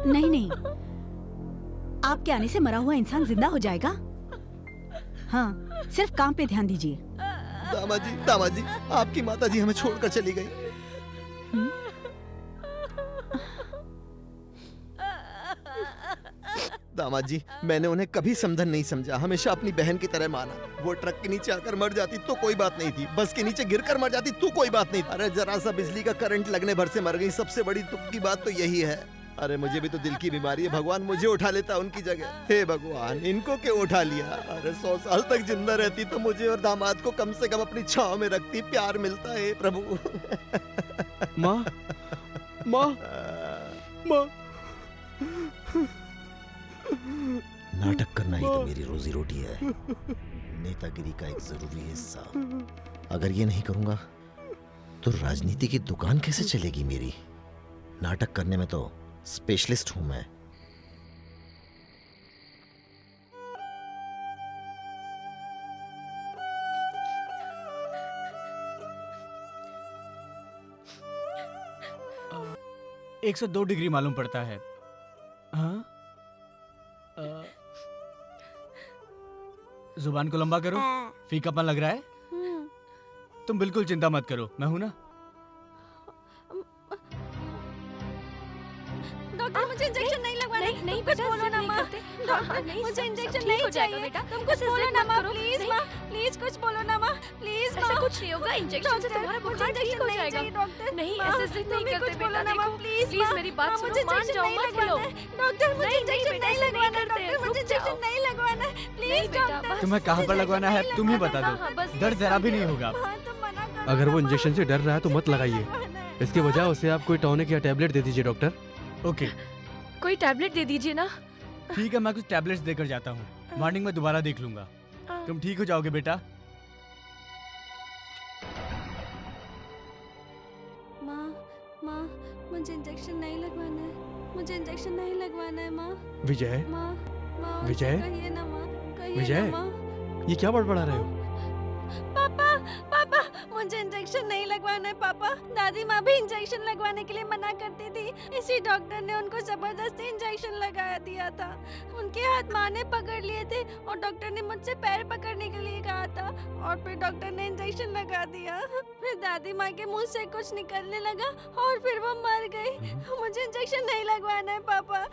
नहीं आपके आने से मरा हुआ इंसान जिंदा हो जाएगा। हाँ सिर्फ काम पे ध्यान दीजिए। दामाजी आपकी माताजी हमें छोड़कर चली गई। दामाद जी, मैंने उन्हें कभी समझन नहीं समझा, हमेशा अपनी बहन की तरह माना। वो ट्रक के नीचे आकर मर जाती तो कोई बात नहीं थी, बस के नीचे गिरकर मर जाती तो कोई बात नहीं। अरे जरा सा बिजली का करंट लगने भर से मर गई। सबसे बड़ी दुख की बात तो यही है। अरे मुझे भी तो दिल की बीमारी है, भगवान मुझे उठा लेता उनकी जगह। हे भगवान, इनको क्यों उठा लिया? अरे 100 साल तक जिंदा रहती तो मुझे और दामाद को कम से कम अपनी छांव में रखती, प्यार मिलता है प्रभु। माँ माँ माँ नाटक करना रोजी रोटी है, नेतागिरी का एक जरूरी हिस्सा। अगर ये नहीं करूंगा तो राजनीति की दुकान कैसे चलेगी मेरी? नाटक करने में तो स्पेशलिस्ट हूं मैं। अ, 102 डिग्री मालूम पड़ता है। हाँ? जुबान को लंबा करो। फीकापन लग रहा है? तुम बिल्कुल चिंता मत करो, मैं हूं ना। डॉक्टर मुझे इंजेक्शन नहीं लगवाना। नहीं कुछ बेटा, बोलो ना नहीं माँ। करते। डॉक्टर नहीं, मुझे सब इंजेक्शन ठीक नहीं हो जाएगा चाहिए। बेटा। तुम कुछ ऐसे बोलो जिद ना मत माँ, करो। प्लीज नहीं। माँ, प्लीज कुछ बोलो ना माँ, प्लीज ऐसा माँ। कुछ नहीं होगा, इंजेक्शन से तुम्हारा बुखार ठीक हो जाएगा। नहीं, ऐसे जिद नहीं करते बेटा। देखो, प्लीज मेरी बात सुनो, मान जाओ, मत हिलो। डॉक्टर मुझे नहीं इंजेक्शन बेटा, नहीं ऐसे नहीं लगवाना। करते। डॉक्टर मुझे रुक जाओ। इंजेक्शन नहीं लगवाना। Please doctor. तुम्हें कहाँ पर लगवाना है तुम ही बता हाँ, दो। बस दर्द जरा भी नहीं होगा। अगर वो इंजेक्शन से डर रहा है तो मत लगाइए। इसके बजाय उसे आप कोई टॉनिक या टैबलेट दे दीजिए डॉक्टर। ओके कोई टैबलेट दे दीजिए ना। ठीक है, मैं कुछ टैबलेट्स देकर जाता हूँ। मॉर्निंग में दोबारा देख लूंगा। तुम ठीक हो जाओगे बेटा। माँ, माँ, मुझे इंजेक्शन नहीं लगवाना है। मुझे इंजेक्शन नहीं लगवाना है माँ। विजय, माँ, माँ, उनसे विजय? कहिए ना माँ, कहिए विजय? ना माँ। ये क्या बड़बड़ा रहे हो? पापा, पापा, मुझे इंजेक्शन नहीं लगवाना है पापा। दादी माँ भी इंजेक्शन लगवाने के लिए मना करती थी। इसी डॉक्टर ने उनको जबरदस्ती इंजेक्शन लगा दिया था। उनके हाथ माँ ने पकड़ लिए थे और डॉक्टर ने मुझसे पैर पकड़ने के लिए कहा था और फिर डॉक्टर ने इंजेक्शन लगा दिया। फिर दादी माँ के मुंह से कुछ निकलने लगा और फिर वो मर गई। मुझे इंजेक्शन नहीं लगवाना है पापा।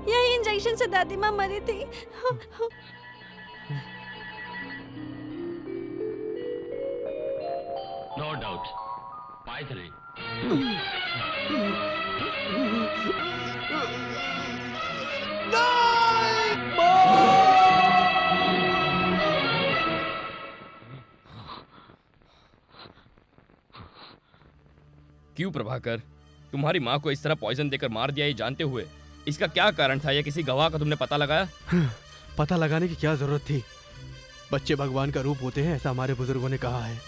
यही इंजेक्शन से दादी माँ मरी थी। नो डाउट, पाइथरी। क्यों प्रभाकर, तुम्हारी माँ को इस तरह पॉइजन देकर मार दिया ये जानते हुए इसका क्या कारण था? या किसी गवाह का तुमने पता लगाया? पता लगाने की क्या जरूरत थी? बच्चे भगवान का रूप होते हैं, ऐसा हमारे बुजुर्गों ने कहा है।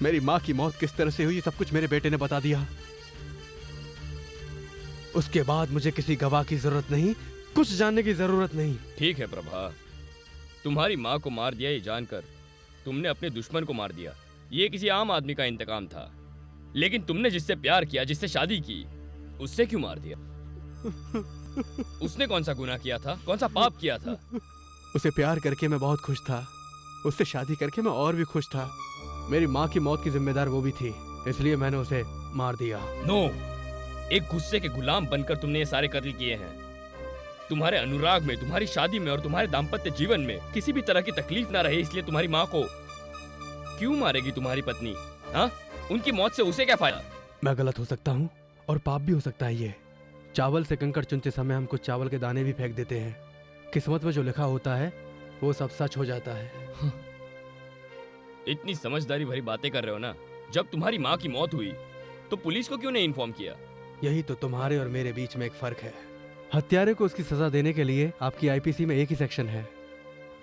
मेरी माँ की मौत किस तरह से हुई सब कुछ मेरे बेटे ने बता दिया। उसके बाद मुझे किसी गवाह की जरूरत नहीं, कुछ जानने की जरूरत नहीं। ठीक है प्रभा, तुम्हारी माँ को मार दिया ये जानकर तुमने अपने दुश्मन को मार दिया। ये किसी आम आदमी का इंतकाम था, लेकिन तुमने जिससे प्यार किया, जिससे शादी की, उससे क्यों मार दिया? उसने कौन सा गुनाह किया था, कौन सा पाप किया था? उसे प्यार करके मैं बहुत खुश था, उससे शादी करके मैं और भी खुश था। मेरी माँ की मौत की जिम्मेदार वो भी थी, इसलिए मैंने उसे मार दिया। नो, एक गुस्से के गुलाम बनकर तुमने ये सारे कत्ल किए हैं। तुम्हारे अनुराग में, तुम्हारी शादी में और तुम्हारे दाम्पत्य जीवन में किसी भी तरह की तकलीफ ना रहे, इसलिए तुम्हारी माँ को क्यों मारेगी तुम्हारी पत्नी? हाँ, उनकी मौत से उसे क्या फायदा? मैं गलत हो सकता हूँ और पाप भी हो सकता है। ये चावल से कंकड़ चुनते समय हम कुछ चावल के दाने भी फेंक देते हैं। किस्मत में जो लिखा होता है वो सब सच हो जाता है। इतनी समझदारी भरी बातें कर रहे हो ना। जब तुम्हारी माँ की मौत हुई तो पुलिस को क्यों नहीं इन्फॉर्म किया? यही तो तुम्हारे और मेरे बीच में एक फर्क है। हत्यारे को उसकी सजा देने के लिए आपकी आईपीसी में एक ही सेक्शन है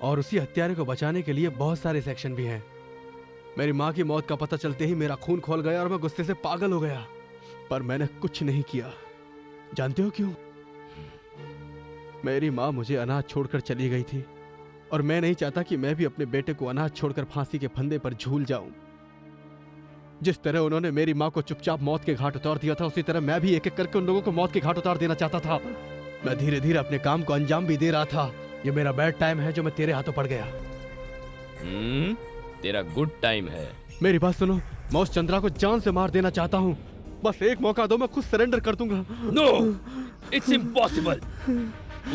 और उसी हत्यारे को बचाने के लिए बहुत सारे सेक्शन भी हैं। मेरी माँ की मौत का पता चलते ही मेरा खून खौल गया और मैं गुस्से से पागल हो गया, पर मैंने कुछ नहीं किया। जानते हो क्यों? मेरी माँ मुझे अनाथ छोड़कर चली गई थी और मैं नहीं चाहता कि मैं भी अपने बेटे को अनाथ छोड़कर फांसी के फंदे पर झूल जाऊं। जिस तरह उन्होंने मेरी माँ को चुपचाप मौत के घाट उतार दिया था, उसी तरह मैं भी एक एक करके उन लोगों को मौत के घाट उतार देना चाहता था। मैं धीरे धीरे अपने काम को अंजाम भी दे रहा था। ये मेरा बैड टाइम है जो मैं तेरे हाथों पड़ गया। तेरा गुड टाइम है। मेरी बात सुनो, मैं उस चंद्रा को जान से मार देना चाहता हूँ। बस एक मौका दो, मैं खुद सरेंडर कर दूंगा। No, it's impossible.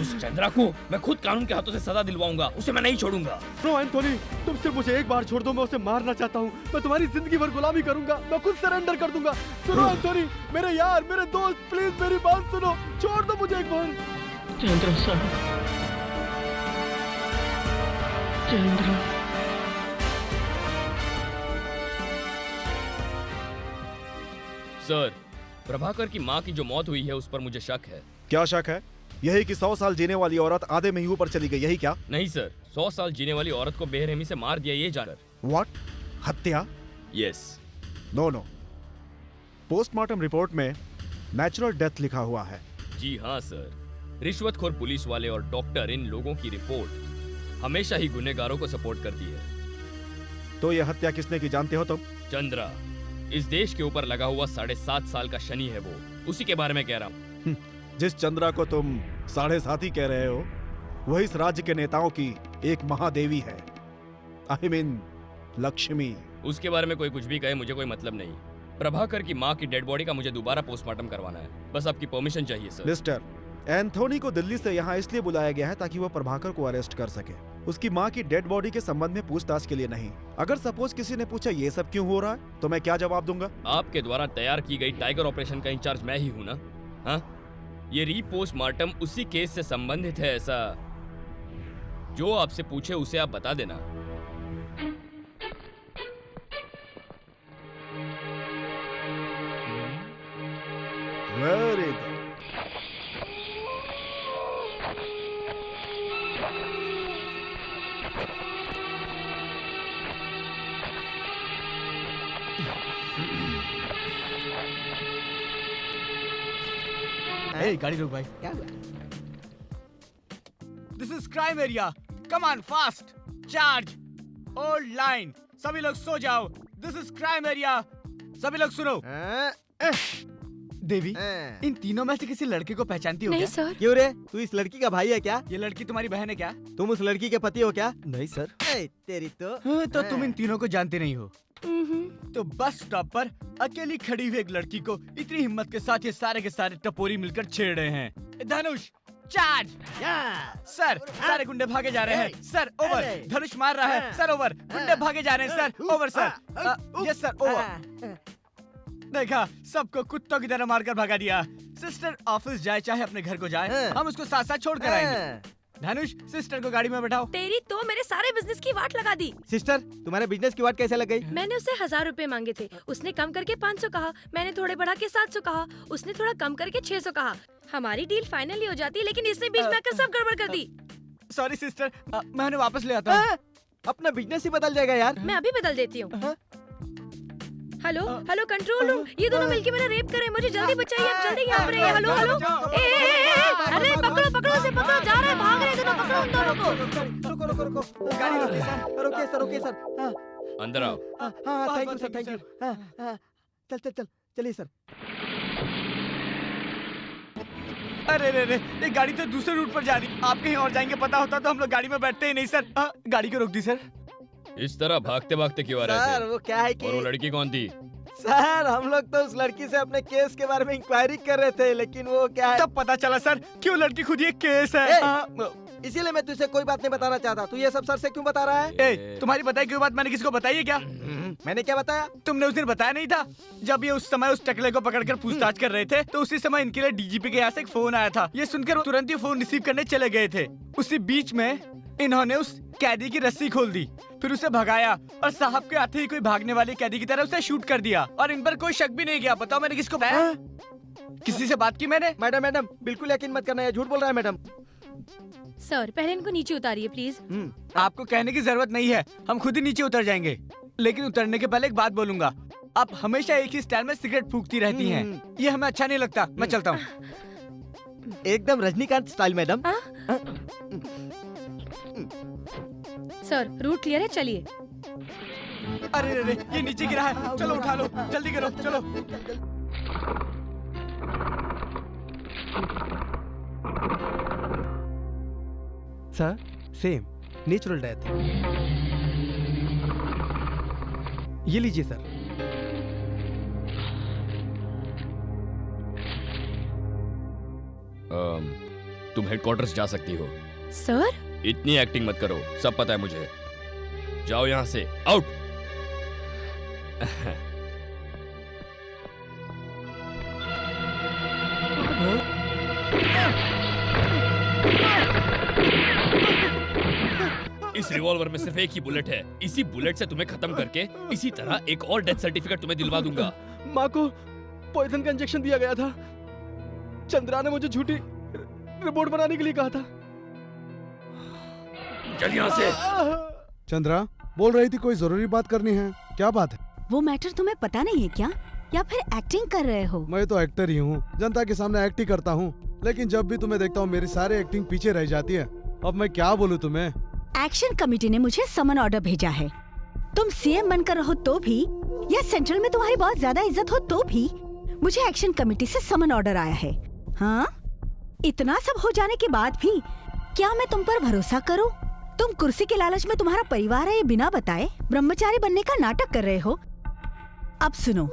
उस चंद्रा को मैं खुद कानून के हाथों से सजा दिलवाऊंगा, उसे मैं नहीं छोड़ूंगा। नो एंथोनी, तुम सिर्फ मुझे एक बार छोड़ दो, मैं उसे मारना चाहता हूँ। मैं तुम्हारी जिंदगी भर गुलामी करूंगा, मैं खुद सरेंडर कर दूंगा। सुनो एंथोनी, मेरे यार, मेरे दोस्त, प्लीज मेरी बात सुनो, छोड़ दो मुझे एक बार। चंद्रा साहब, चंद्रा। सर, प्रभाकर की माँ की जो मौत हुई है उस पर मुझे शक है। क्या शक है? यही कि 100 साल जीने वाली औरत आधे में ही ऊपर चली गई, यही क्या? नहीं सर, 100 साल जीने वाली औरत को बेरहमी से मार दिया ये जानकर। व्हाट? हत्या? Yes. No no, postmortem report में नेचुरल डेथ लिखा हुआ है। जी हाँ सर, रिश्वतखोर पुलिस वाले और डॉक्टर इन लोगों की रिपोर्ट हमेशा ही गुनहगारों को सपोर्ट करती है। तो यह हत्या किसने की जानते हो तुम? चंद्रा, इस देश के ऊपर लगा हुआ 7.5 साल का शनि है वो, उसी के बारे में कह रहा हूँ। जिस चंद्रा को तुम 7.5 कह रहे हो, वही इस राज्य के नेताओं की एक महादेवी है। I mean Lakshmi. उसके बारे में कोई कुछ भी कहे, मुझे कोई मतलब नहीं। प्रभाकर की माँ की डेड बॉडी का मुझे दोबारा पोस्टमार्टम करवाना है, बस आपकी परमिशन चाहिए सर। मिस्टर, एंथोनी को दिल्ली से यहाँ इसलिए बुलाया गया है ताकि वो प्रभाकर को अरेस्ट कर सके, उसकी माँ की डेड बॉडी के संबंध में पूछताछ के लिए नहीं। अगर सपोज किसी ने पूछा ये सब क्यों हो रहा है, तो मैं क्या जवाब दूंगा? आपके द्वारा तैयार की गई टाइगर ऑपरेशन का इंचार्ज मैं ही हूँ ना। हाँ, ये रीपोस्टमार्टम उसी केस से संबंधित है, ऐसा जो आपसे पूछे उसे आप बता देना। Very good. ए, गाड़ी रोक भाई। क्या हुआ? This is crime area, come on fast, charge, hold line, सभी लोग सो जाओ। दिस इज क्राइम एरिया, सभी लोग सुनो। देवी, इन तीनों में से किसी लड़के को पहचानती हो नहीं क्या? सर। क्यों रे, तू इस लड़की का भाई है क्या? ये लड़की तुम्हारी बहन है क्या? तुम उस लड़की के पति हो क्या? नहीं सर। तेरी तो तुम इन तीनों को जानते नहीं हो। तो बस स्टॉप पर अकेली खड़ी हुई एक लड़की को इतनी हिम्मत के साथ ये सारे के सारे टपोरी मिलकर छेड़ रहे हैं। धनुष, चार्ज। सर, सारे गुंडे भागे जा रहे हैं। Sir, over. धनुष मार रहा है। Sir, over. गुंडे भागे जा रहे हैं। Sir, over. Sir, yes sir, over. देखा, सबको कुत्तों की तरह मारकर भगा दिया। सिस्टर ऑफिस जाए चाहे अपने घर को जाए, हम उसको साथ साथ छोड़ कर आएंगे। धनुष, सिस्टर को गाड़ी में बैठाओ। तेरी तो मेरे सारे बिजनेस की वाट लगा दी। सिस्टर, तुम्हारे बिजनेस की वाट कैसे लग गई? मैंने उससे 1000 रुपए मांगे थे, उसने कम करके 500 कहा। मैंने थोड़े बढ़ा के 700 कहा, उसने थोड़ा कम करके 600 कहा। हमारी डील फाइनली हो जाती, लेकिन इसने बीच में आकर सब गड़बड़ कर दी। सॉरी सिस्टर, मैं उन्हें वापस ले आता हूँ। अपना बिजनेस ही बदल जाएगा यार। मैं अभी बदल देती हूँ। हेलो हेलो, कंट्रोल रूम, ये दोनों मिलके मेरा रेप करे, मुझे जल्दी बचाइए, आप जल्दी यहाँ पर आइए। हेलो हेलो, अरे पकड़ो पकड़ो उसे, पकड़ो, जा रहे हैं, भाग रहे हैं दोनों, पकड़ो उन दोनों को। रुको रुको रुको, गाड़ी रोकिए सर, रोकिए सर, रोकिए सर। अंदर आओ। हाँ, thank you sir, thank you. चल चल चल, चलिए सर। अरे रे रे, ये गाड़ी तो दूसरे रूट पर जा रही। आप कहीं और जाएंगे पता होता तो हम लोग गाड़ी में बैठते ही नहीं सर। गाड़ी को रोक दी सर। इस तरह भागते भागते क्यों आ रहे थे? सर, वो क्या है कि और वो लड़की कौन थी? सर, हम लोग तो उस लड़की से अपने केस के बारे में इंक्वायरी कर रहे थे, लेकिन वो क्या है, तब पता चला सर क्यों लड़की खुद ये केस है। इसीलिए मैं तुझसे कोई बात नहीं बताना चाहता। तू ये सब सर से क्यों बता रहा है? तुम्हारी बताई कोई बात मैंने किसको बताई है क्या? मैंने क्या बताया? तुमने उस दिन बताया नहीं था जब ये उस समय उस टकले को पकड़कर पूछताछ कर रहे थे, तो उसी समय इनके लिए डीजीपी के यहाँ से एक फोन आया था। ये सुनकर तुरंत ही फोन रिसीव करने चले गए थे। उसी बीच में इन्होंने उस कैदी की रस्सी खोल दी, फिर उसे भगाया और साहब के आते ही कोई भागने वाले कैदी की तरह उसे शूट कर दिया और इन पर कोई शक भी नहीं किया। बताओ मैंने किसको बताया? किसी से बात की मैंने? मैडम मैडम, बिल्कुल यकीन मत करना, ये झूठ बोल रहा है मैडम। सर, पहले इनको नीचे उतारिए प्लीज। आपको कहने की जरूरत नहीं है, हम खुद ही नीचे उतर जाएंगे। लेकिन उतरने के पहले एक बात बोलूंगा, आप हमेशा एक ही स्टाइल में सिगरेट फूकती रहती हैं। ये हमें अच्छा नहीं लगता। मैं चलता हूँ। एकदम Rajinikanth style madam. Sir, route clear है, चलिए। अरे रे रे, ये नीचे गिरा है, चलो उठा लो, जल्दी करो, चलो। Sir, same natural death. ये लीजिए सर। तुम हेडक्वार्टर्स जा सकती हो। सर, इतनी एक्टिंग मत करो, सब पता है मुझे। जाओ यहाँ से, आउट। इस रिवॉल्वर में सिर्फ एक ही बुलेट है। इसी बुलेट से तुम्हें खत्म करके इसी तरह एक और डेथ सर्टिफिकेट तुम्हें दिलवा दूंगा। माँ को पॉइजन का इंजेक्शन दिया गया था। चंद्रा ने मुझे झूठी रिपोर्ट बनाने के लिए कहा था। चल यहाँ से। चंद्रा बोल रही थी कोई जरूरी बात करनी है, क्या बात है? वो मैटर तुम्हें पता नहीं है क्या, या फिर एक्टिंग कर रहे हो? मैं तो एक्टर ही हूँ, जनता के सामने एक्ट ही करता हूँ, लेकिन जब भी तुम्हें देखता हूँ मेरी सारी एक्टिंग पीछे रह जाती है। अब मैं क्या बोलूँ तुम्हें? एक्शन कमेटी ने मुझे समन ऑर्डर भेजा है। तुम सीएम बनकर रहो तो भी, या सेंट्रल में तुम्हारी बहुत ज्यादा इज्जत हो तो भी, मुझे एक्शन कमेटी से समन ऑर्डर आया है। हाँ, इतना सब हो जाने के बाद भी क्या मैं तुम पर भरोसा करूं? तुम कुर्सी के लालच में तुम्हारा परिवार है ये बिना बताए ब्रह्मचारी बनने का नाटक कर रहे हो। अब सुनो,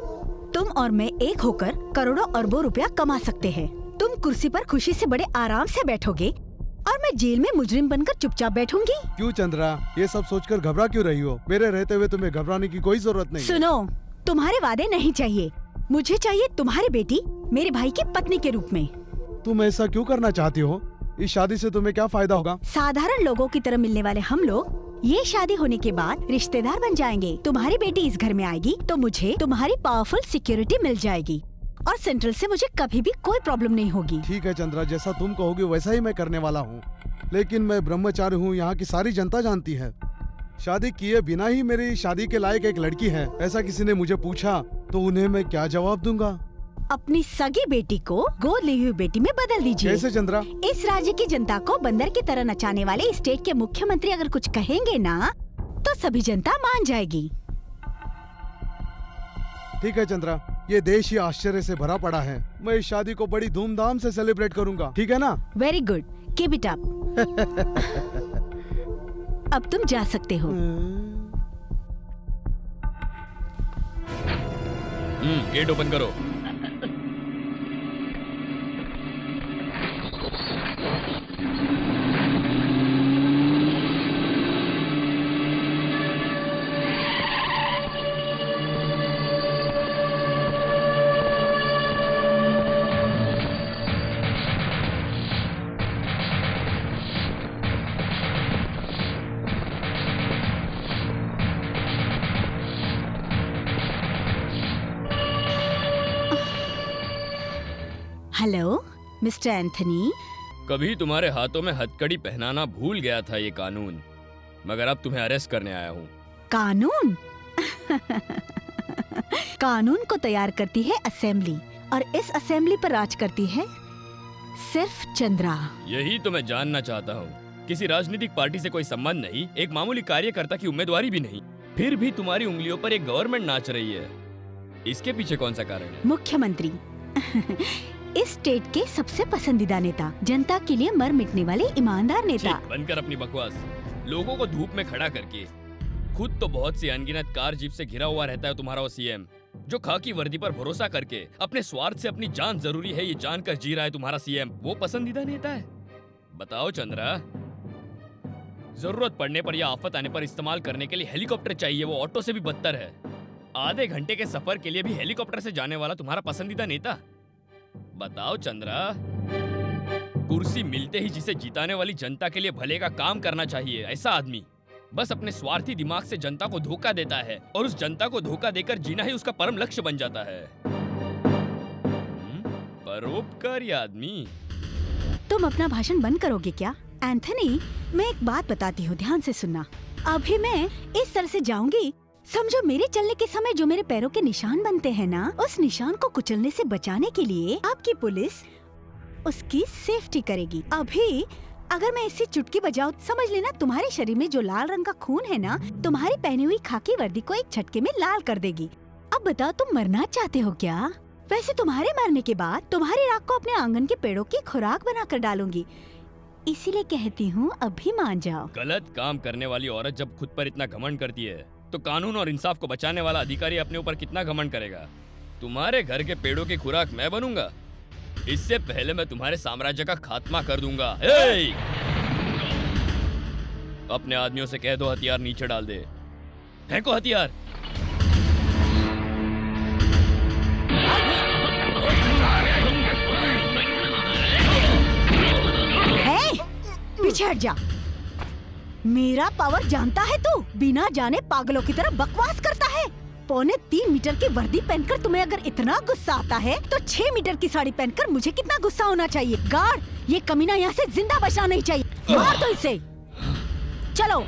तुम और मैं एक होकर करोड़ों अरबों रुपया कमा सकते हैं। तुम कुर्सी पर खुशी से बड़े आराम से बैठोगे और मैं जेल में मुजरिम बनकर चुपचाप बैठूंगी। क्यों चंद्रा, ये सब सोचकर घबरा क्यों रही हो? मेरे रहते हुए तुम्हें घबराने की कोई जरूरत नहीं। सुनो, तुम्हारे वादे नहीं चाहिए, मुझे चाहिए तुम्हारी बेटी मेरे भाई की पत्नी के रूप में। तुम ऐसा क्यों करना चाहती हो? इस शादी से तुम्हें क्या फायदा होगा? साधारण लोगों की तरह मिलने वाले हम लोग ये शादी होने के बाद रिश्तेदार बन जाएंगे। तुम्हारी बेटी इस घर में आएगी तो मुझे तुम्हारी पावरफुल सिक्योरिटी मिल जाएगी और सेंट्रल से मुझे कभी भी कोई प्रॉब्लम नहीं होगी। ठीक है चंद्रा, जैसा तुम कहोगे वैसा ही मैं करने वाला हूँ, लेकिन मैं ब्रह्मचारी हूँ, यहाँ की सारी जनता जानती है। शादी किए बिना ही मेरी शादी के लायक एक लड़की है, ऐसा किसी ने मुझे पूछा तो उन्हें मैं क्या जवाब दूंगा? अपनी सगी बेटी को गोद ली हुई बेटी में बदल दीजिए। कैसे चंद्रा? इस राज्य की जनता को बंदर की तरह नचाने वाले स्टेट के मुख्यमंत्री अगर कुछ कहेंगे ना तो सभी जनता मान जाएगी। ठीक है चंद्रा, ये देश ही आश्चर्य से भरा पड़ा है। मैं इस शादी को बड़ी धूमधाम से सेलिब्रेट करूंगा, ठीक है ना? Very good, keep it up. अब तुम जा सकते हो। गेट ओपन करो। Hello mister Anthony. कभी तुम्हारे हाथों में हथकड़ी पहनाना भूल गया था ये कानून, मगर अब तुम्हें अरेस्ट करने आया हूँ। कानून? कानून को तैयार करती है असेंबली और इस असेंबली पर राज करती है सिर्फ चंद्रा। यही तो मैं जानना चाहता हूँ। किसी राजनीतिक पार्टी से कोई संबंध नहीं, एक मामूली कार्यकर्ता की उम्मीदवारी भी नहीं, फिर भी तुम्हारी उंगलियों पर एक गवर्नमेंट नाच रही है। इसके पीछे कौन सा कारण है? मुख्यमंत्री इस स्टेट के सबसे पसंदीदा नेता, जनता के लिए मर मिटने वाले ईमानदार नेता। बंद कर अपनी बकवास। लोगों को धूप में खड़ा करके, खुद तो बहुत सी अनगिनत कार जीप से घिरा हुआ रहता है तुम्हारा वो सीएम, जो खाकी वर्दी पर भरोसा करके अपने स्वार्थ से अपनी जान जरूरी है ये जानकर जी रहा है तुम्हारा सीएम, वो पसंदीदा नेता है? बताओ चंद्रा, जरूरत पड़ने पर या आफत आने पर इस्तेमाल करने के लिए हेलीकॉप्टर चाहिए, वो ऑटो से भी बदतर है। आधे घंटे के सफर के लिए भी हेलीकॉप्टर से जाने वाला तुम्हारा पसंदीदा नेता? बताओ चंद्रा, कुर्सी मिलते ही जिसे जिताने वाली जनता के लिए भले का काम करना चाहिए, ऐसा आदमी बस अपने स्वार्थी दिमाग से जनता को धोखा देता है और उस जनता को धोखा देकर जीना ही उसका परम लक्ष्य बन जाता है। परोपकारी आदमी। तुम अपना भाषण बंद करोगे क्या? एंथनी, मैं एक बात बताती हूँ, ध्यान से सुनना। अभी मैं इस तरह से जाऊंगी, समझो मेरे चलने के समय जो मेरे पैरों के निशान बनते हैं ना, उस निशान को कुचलने से बचाने के लिए आपकी पुलिस उसकी सेफ्टी करेगी। अभी अगर मैं इससे चुटकी बजाऊं, समझ लेना तुम्हारे शरीर में जो लाल रंग का खून है ना, तुम्हारी पहनी हुई खाकी वर्दी को एक झटके में लाल कर देगी। अब बताओ, तुम मरना चाहते हो क्या? वैसे तुम्हारे मरने के बाद तुम्हारी राख को अपने आंगन के पेड़ों की खुराक बनाकर डालूंगी, इसीलिए कहती हूँ अभी मान जाओ। गलत काम करने वाली औरत जब खुद पर इतना घमंड करती है तो कानून और इंसाफ को बचाने वाला अधिकारी अपने ऊपर कितना घमंड करेगा? तुम्हारे घर के पेड़ों की खुराक मैं बनूंगा? इससे पहले मैं तुम्हारे साम्राज्य का खात्मा कर दूंगा। अपने आदमियों से कह दो हथियार नीचे डाल दे। फेंको हथियार। पीछे हट जा। मेरा पावर जानता है तू? बिना जाने पागलों की तरह बकवास करता है। 3.25 मीटर की वर्दी पहनकर तुम्हें अगर इतना गुस्सा आता है तो 6 मीटर की साड़ी पहनकर मुझे कितना गुस्सा होना चाहिए। गार्ड, ये कमीना यहाँ से जिंदा बचना नहीं चाहिए, मार दो इसे। चलो।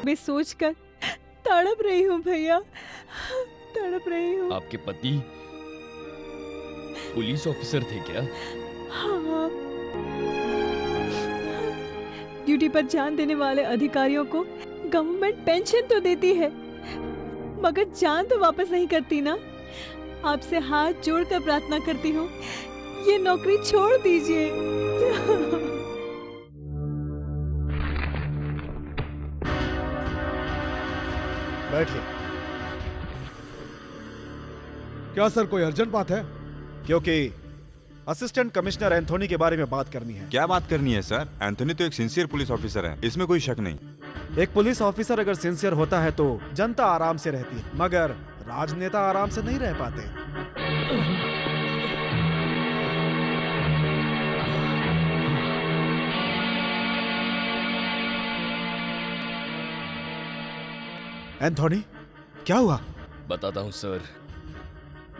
मैं सोचकर तड़प रही हूँ भैया, तड़प रही हूँ। आपके पति पुलिस ऑफिसर थे क्या? हाँ, ड्यूटी पर जान देने वाले अधिकारियों को गवर्नमेंट पेंशन तो देती है, मगर जान तो वापस नहीं करती ना। आपसे हाथ जोड़कर प्रार्थना करती हूँ, ये नौकरी छोड़ दीजिए। बैठिए। क्या सर, कोई अर्जेंट बात है? क्योंकि असिस्टेंट कमिश्नर एंथोनी के बारे में बात करनी है। क्या बात करनी है सर? एंथोनी तो एक सिंसियर पुलिस ऑफिसर है, इसमें कोई शक नहीं। एक पुलिस ऑफिसर अगर सिंसियर होता है तो जनता आराम से रहती है, मगर राजनेता आराम से नहीं रह पाते। एंथोनी, क्या हुआ? बताता हूँ सर।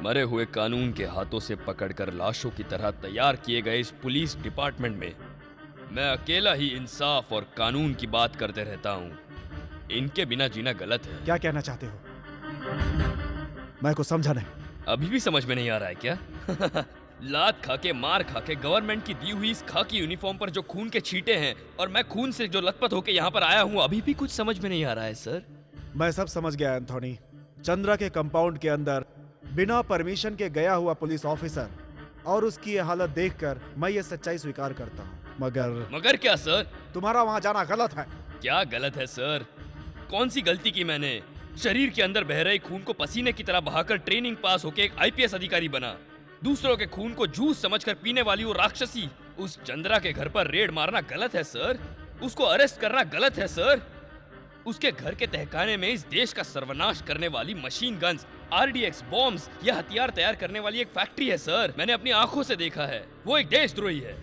मरे हुए कानून के हाथों से पकड़कर लाशों की तरह तैयार किए गए इस पुलिस डिपार्टमेंट में मैं अकेला ही इंसाफ और कानून की बात करते रहता हूँ। इनके बिना जीना गलत है। क्या कहना चाहते हो? मैं कुछ समझा नहीं। अभी भी समझ में नहीं आ रहा है क्या? लात खा के मार खा के गवर्नमेंट की दी हुई इस खाकी यूनिफॉर्म पर जो खून के छींटे हैं और मैं खून से जो लथपथ होके यहाँ पर आया हूँ, अभी भी कुछ समझ में नहीं आ रहा है सर। मैं सब समझ गया एंथोनी। चंद्रा के कंपाउंड के अंदर बिना परमिशन के गया हुआ पुलिस ऑफिसर और उसकी ये हालत देखकर मैं ये सच्चाई स्वीकार करता हूँ। मगर क्या सर? तुम्हारा वहाँ जाना गलत है। क्या गलत है सर? कौन सी गलती की मैंने? शरीर के अंदर बह रहे खून को पसीने की तरह बहाकर ट्रेनिंग पास होकर एक आईपीएस अधिकारी बना। दूसरों के खून को जूस समझकर पीने वाली वो राक्षसी उस चंद्रा के घर पर रेड मारना गलत है सर। उसको अरेस्ट करना गलत है सर। उसके घर के तहखाने में इस देश का सर्वनाश करने वाली मशीन गन्स, आरडीएक्स बॉम्ब्स या हथियार तैयार करने वाली एक फैक्ट्री है सर। मैंने अपनी आंखों से देखा है। वो एक देशद्रोही है।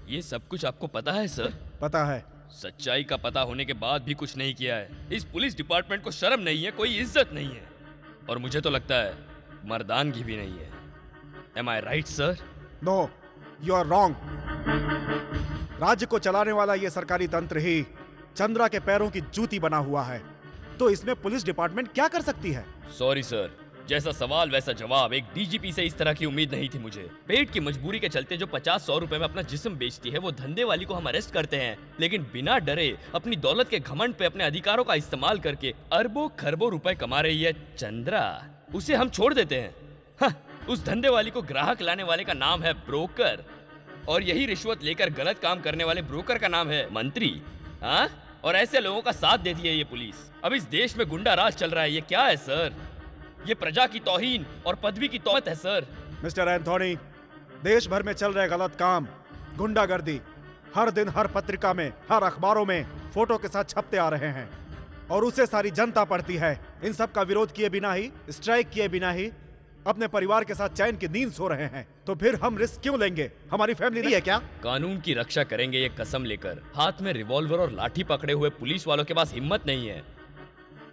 ये सब कुछ आपको पता है सर? पता है। सच्चाई का पता होने के बाद भी कुछ नहीं किया है। इस पुलिस डिपार्टमेंट को शर्म नहीं है, कोई इज्जत नहीं है, और मुझे तो लगता है मर्दानगी भी नहीं है। Am I right, sir? No, you are wrong. राज्य को चलाने वाला ये सरकारी तंत्र ही चंद्रा के पैरों की जूती बना हुआ है, तो इसमें पुलिस डिपार्टमेंट क्या कर सकती है? सॉरी सर, जैसा सवाल वैसा जवाब। एक डीजीपी से इस तरह की उम्मीद नहीं थी मुझे। पेट की मजबूरी के चलते जो 50-100 रुपए में अपना जिस्म बेचती है वो धंधे वाली को हम अरेस्ट करते हैं, लेकिन बिना डरे अपनी दौलत के घमंड पे अपने अधिकारों का इस्तेमाल करके अरबों खरबों रुपए कमा रही है चंद्रा, उसे हम छोड़ देते हैं। हाँ, उस धंधे वाली को ग्राहक लाने वाले का नाम है ब्रोकर, और यही रिश्वत लेकर गलत काम करने वाले ब्रोकर का नाम है मंत्री। हाँ, और ऐसे लोगों का साथ देती है ये पुलिस। अब इस देश में गुंडा राज चल रहा है। ये क्या है सर? ये प्रजा की तौहीन और पदवी की तौहमत है सर। मिस्टर एंथोनी, देश भर में चल रहे गलत काम, गुंडागर्दी हर दिन हर पत्रिका में, हर अखबारों में फोटो के साथ छपते आ रहे हैं, और उसे सारी जनता पढ़ती है। इन सब का विरोध किए बिना ही, स्ट्राइक किए बिना ही अपने परिवार के साथ चैन की नींद सो रहे हैं। तो फिर हम रिस्क क्यों लेंगे? हमारी फैमिली नहीं है क्या? कानून की रक्षा करेंगे ये कसम लेकर। हाथ में रिवॉल्वर और लाठी पकड़े हुए पुलिस वालों के पास हिम्मत नहीं है,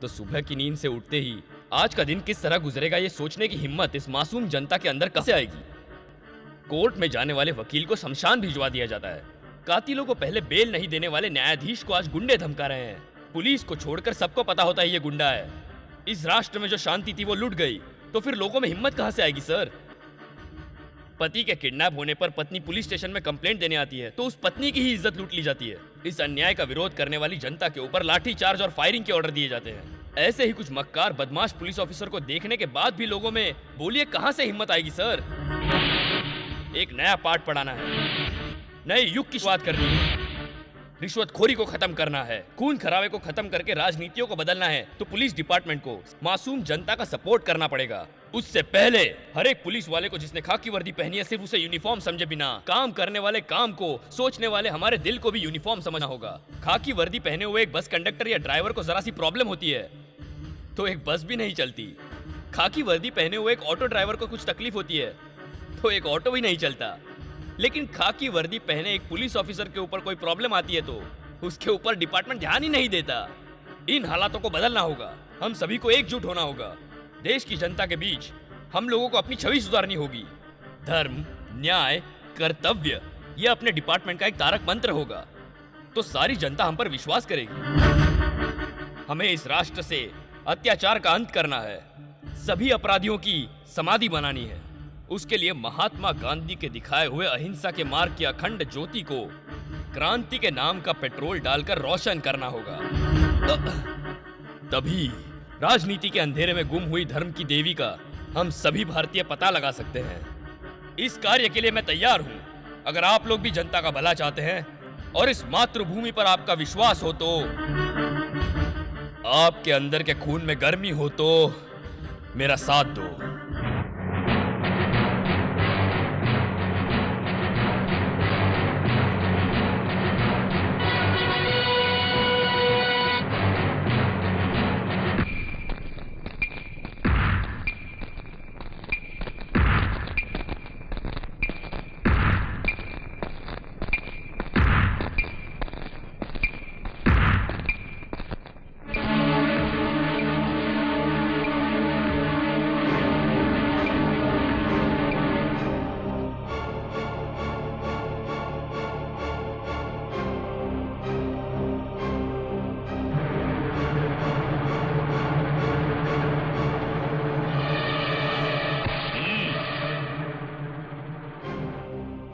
तो सुबह की नींद से उठते ही आज का दिन किस तरह गुजरेगा ये सोचने की हिम्मत इस मासूम जनता के अंदर कैसे आएगी? कोर्ट में जाने वाले वकील को शमशान भिजवा दिया जाता है। कातिलों को पहले बेल नहीं देने वाले न्यायाधीश को आज गुंडे धमका रहे हैं। पुलिस को छोड़कर सबको पता होता है ये गुंडा है। इस राष्ट्र में जो शांति थी वो लुट गई, तो फिर लोगों में हिम्मत कहां से आएगी सर? पति के किडनैप होने पर पत्नी पुलिस स्टेशन में कंप्लेंट देने आती है तो उस पत्नी की ही इज्जत लूट ली जाती है। इस अन्याय का विरोध करने वाली जनता के ऊपर लाठी चार्ज और फायरिंग के ऑर्डर दिए जाते हैं। ऐसे ही कुछ मक्कार बदमाश पुलिस ऑफिसर को देखने के बाद भी लोगों में बोलिए कहां से हिम्मत आएगी सर? एक नया पाठ पढ़ाना है, नए युग की शुरुआत करनी है, रिश्वतखोरी को खत्म करना है, खून खराबे को खत्म करके राजनीतियों को बदलना है, तो पुलिस डिपार्टमेंट को मासूम जनता का सपोर्ट करना पड़ेगा। उससे पहले हर एक पुलिस वाले को जिसने खाकी वर्दी पहनी है सिर्फ उसे यूनिफॉर्म समझे बिना काम करने वाले काम को, सोचने वाले हमारे दिल को भी यूनिफॉर्म समझना होगा। खाकी वर्दी पहने हुए एक बस कंडक्टर या ड्राइवर को जरा सी प्रॉब्लम होती है तो एक बस भी नहीं चलती। खाकी वर्दी पहने हुए एक ऑटो ड्राइवर को कुछ तकलीफ होती है तो एक ऑटो भी नहीं चलता। लेकिन खाकी वर्दी पहने एक पुलिस ऑफिसर के ऊपर कोई प्रॉब्लम आती है तो उसके ऊपर डिपार्टमेंट ध्यान ही नहीं देता। इन हालातों को बदलना होगा। हम सभी को एकजुट होना होगा। देश की जनता के बीच हम लोगों को अपनी छवि सुधारनी होगी। धर्म, न्याय, कर्तव्य ये अपने डिपार्टमेंट का एक तारक मंत्र होगा, तो सारी जनता हम पर विश्वास करेगी। हमें इस राष्ट्र से अत्याचार का अंत करना है, सभी अपराधियों की समाधि बनानी है। उसके लिए महात्मा गांधी के दिखाए हुए अहिंसा के मार्ग की अखंड ज्योति को क्रांति के नाम का पेट्रोल डालकर रोशन करना होगा। तभी राजनीति के अंधेरे में गुम हुई धर्म की देवी का हम सभी भारतीय पता लगा सकते हैं। इस कार्य के लिए मैं तैयार हूं। अगर आप लोग भी जनता का भला चाहते हैं और इस मातृभूमि पर आपका विश्वास हो, तो आपके अंदर के खून में गर्मी हो, तो मेरा साथ दो।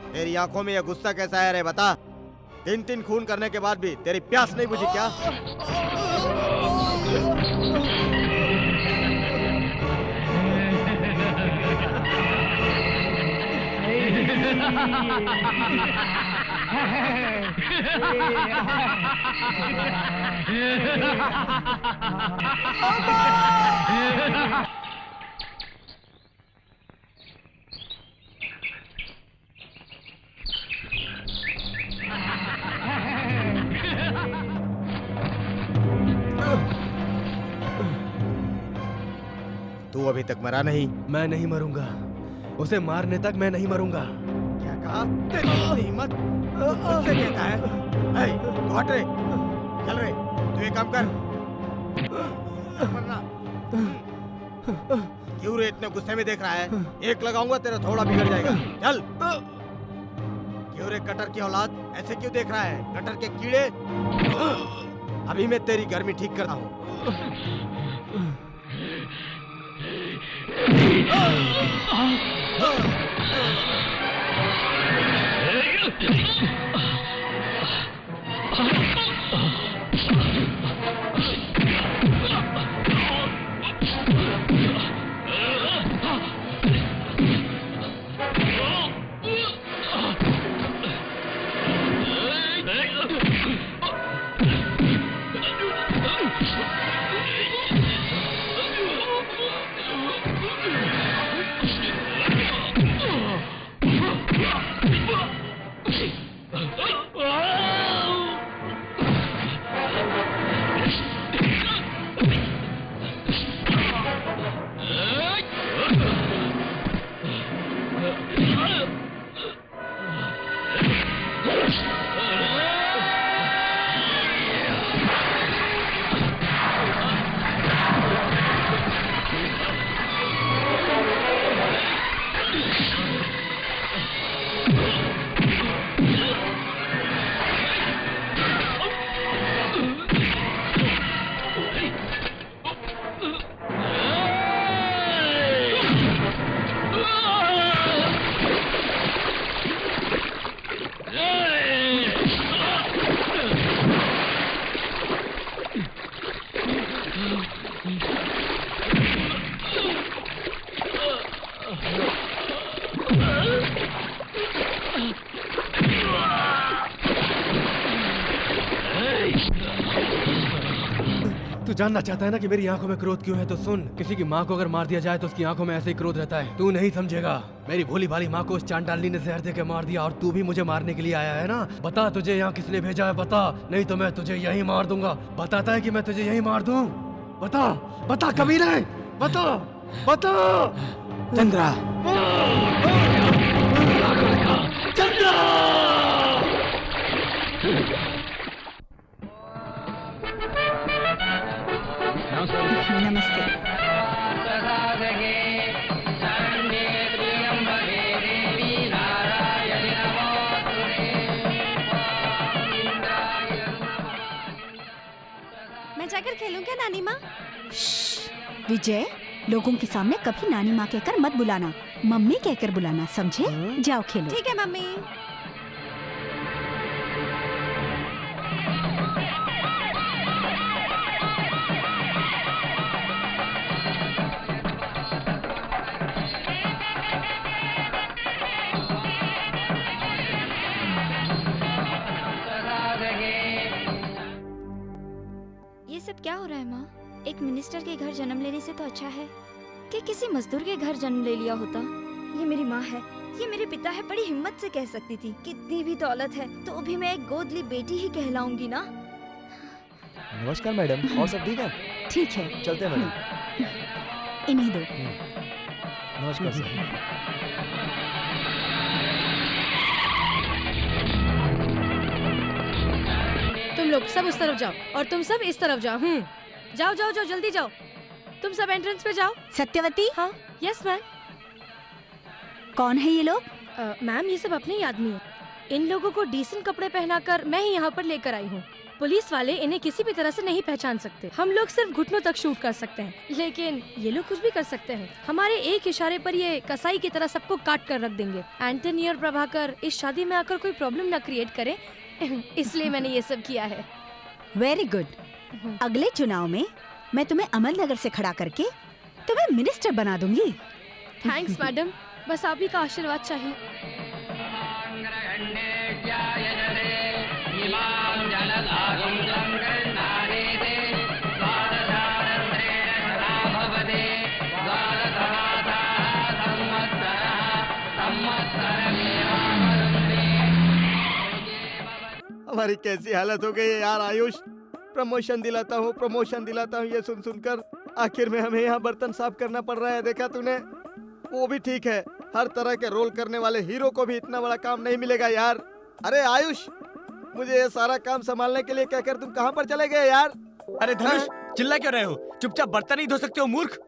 तेरी आंखों में ये गुस्सा कैसा है रे बता? 3-3 खून करने के बाद भी तेरी प्यास नहीं बुझी क्या? तू अभी तक मरा नहीं। मैं नहीं मरूंगा, उसे मारने तक मैं नहीं मरूंगा। क्या कहा? तेरी इतनी हिम्मत मुझसे कहता है? ऐ, तू हट रे, चल रे, तू एक काम कर। मरना। क्यों रे इतने गुस्से में देख रहा है? एक लगाऊंगा तेरा थोड़ा बिगड़ जाएगा। चल। क्यों रे कटर की औलाद ऐसे क्यों देख रहा है? कटर के कीड़े। अभी मैं तेरी गर्मी ठीक करता हूँ। तू जानना चाहता है ना कि मेरी आंखों में क्रोध क्यों है? तो सुन, किसी की माँ को अगर मार दिया जाए तो उसकी आंखों में ऐसे ही क्रोध रहता है। तू नहीं समझेगा। मेरी भोली भाली माँ को उस चांडालनी ने जहर देके मार दिया और तू भी मुझे मारने के लिए आया है ना? बता तुझे यहाँ किसने भेजा है? बता, नहीं तो मैं तुझे यहीं मार दूंगा। बताता है कि मैं तुझे यहीं मार दूं? बता, बता कमीने, बता, बता। चंद्रा, चंद्रा। नमस्ते। मैं जाकर खेलूं क्या नानी माँ? विजय, लोगों के सामने कभी नानी माँ कहकर मत बुलाना, मम्मी कहकर बुलाना, समझे? जाओ खेलो। ठीक है मम्मी। ये सब क्या हो रहा है माँ? एक मिनिस्टर के घर जन्म लेने से तो अच्छा है कि किसी मजदूर के घर जन्म ले लिया होता। ये मेरी माँ है, ये मेरे पिता है। बड़ी हिम्मत से कह सकती थी, कितनी भी दौलत है तो भी मैं एक गोदली बेटी ही कहलाऊंगी ना। नमस्कार मैडम, और सब ठीक है? ठीक है, चलते हैं मैडम। इन्हें दो। नमस्कार सर। तुम लोग सब उस तरफ जाओ और तुम सब इस तरफ जाओ। जाओ जाओ जाओ, जल्दी जाओ। तुम सब एंट्रेंस पे जाओ। सत्यवती। हाँ, यस मैम। कौन है ये लोग? मैम, ये सब अपने ही आदमी है। इन लोगों को डिसेंट कपड़े पहनाकर मैं ही यहाँ पर लेकर आई हूँ। पुलिस वाले इन्हें किसी भी तरह से नहीं पहचान सकते। हम लोग सिर्फ घुटनों तक शूट कर सकते हैं, लेकिन ये लोग कुछ भी कर सकते हैं। हमारे एक इशारे पर ये कसाई की तरह सबको काट कर रख देंगे। एंटनी और प्रभाकर इस शादी में आकर कोई प्रॉब्लम न क्रिएट करे, इसलिए मैंने ये सब किया है। Very good. अगले चुनाव में मैं तुम्हें अमरनगर से खड़ा करके तुम्हें मिनिस्टर बना दूंगी। थैंक्स मैडम, बस आप ही का आशीर्वाद चाहिए। हमारी कैसी हालत हो गई है यार आयुष। प्रमोशन दिलाता हूँ ये सुन सुनकर आखिर में हमें यहाँ बर्तन साफ करना पड़ रहा है। देखा तूने? वो भी ठीक है, हर तरह के रोल करने वाले हीरो को भी इतना बड़ा काम नहीं मिलेगा यार। अरे आयुष, मुझे ये सारा काम संभालने के लिए कहकर तुम कहाँ पर चले गए यार? अरे धनुष, चिल्ला क्यों रहे हो? चुपचाप बर्तन ही धो सकते हो मूर्ख।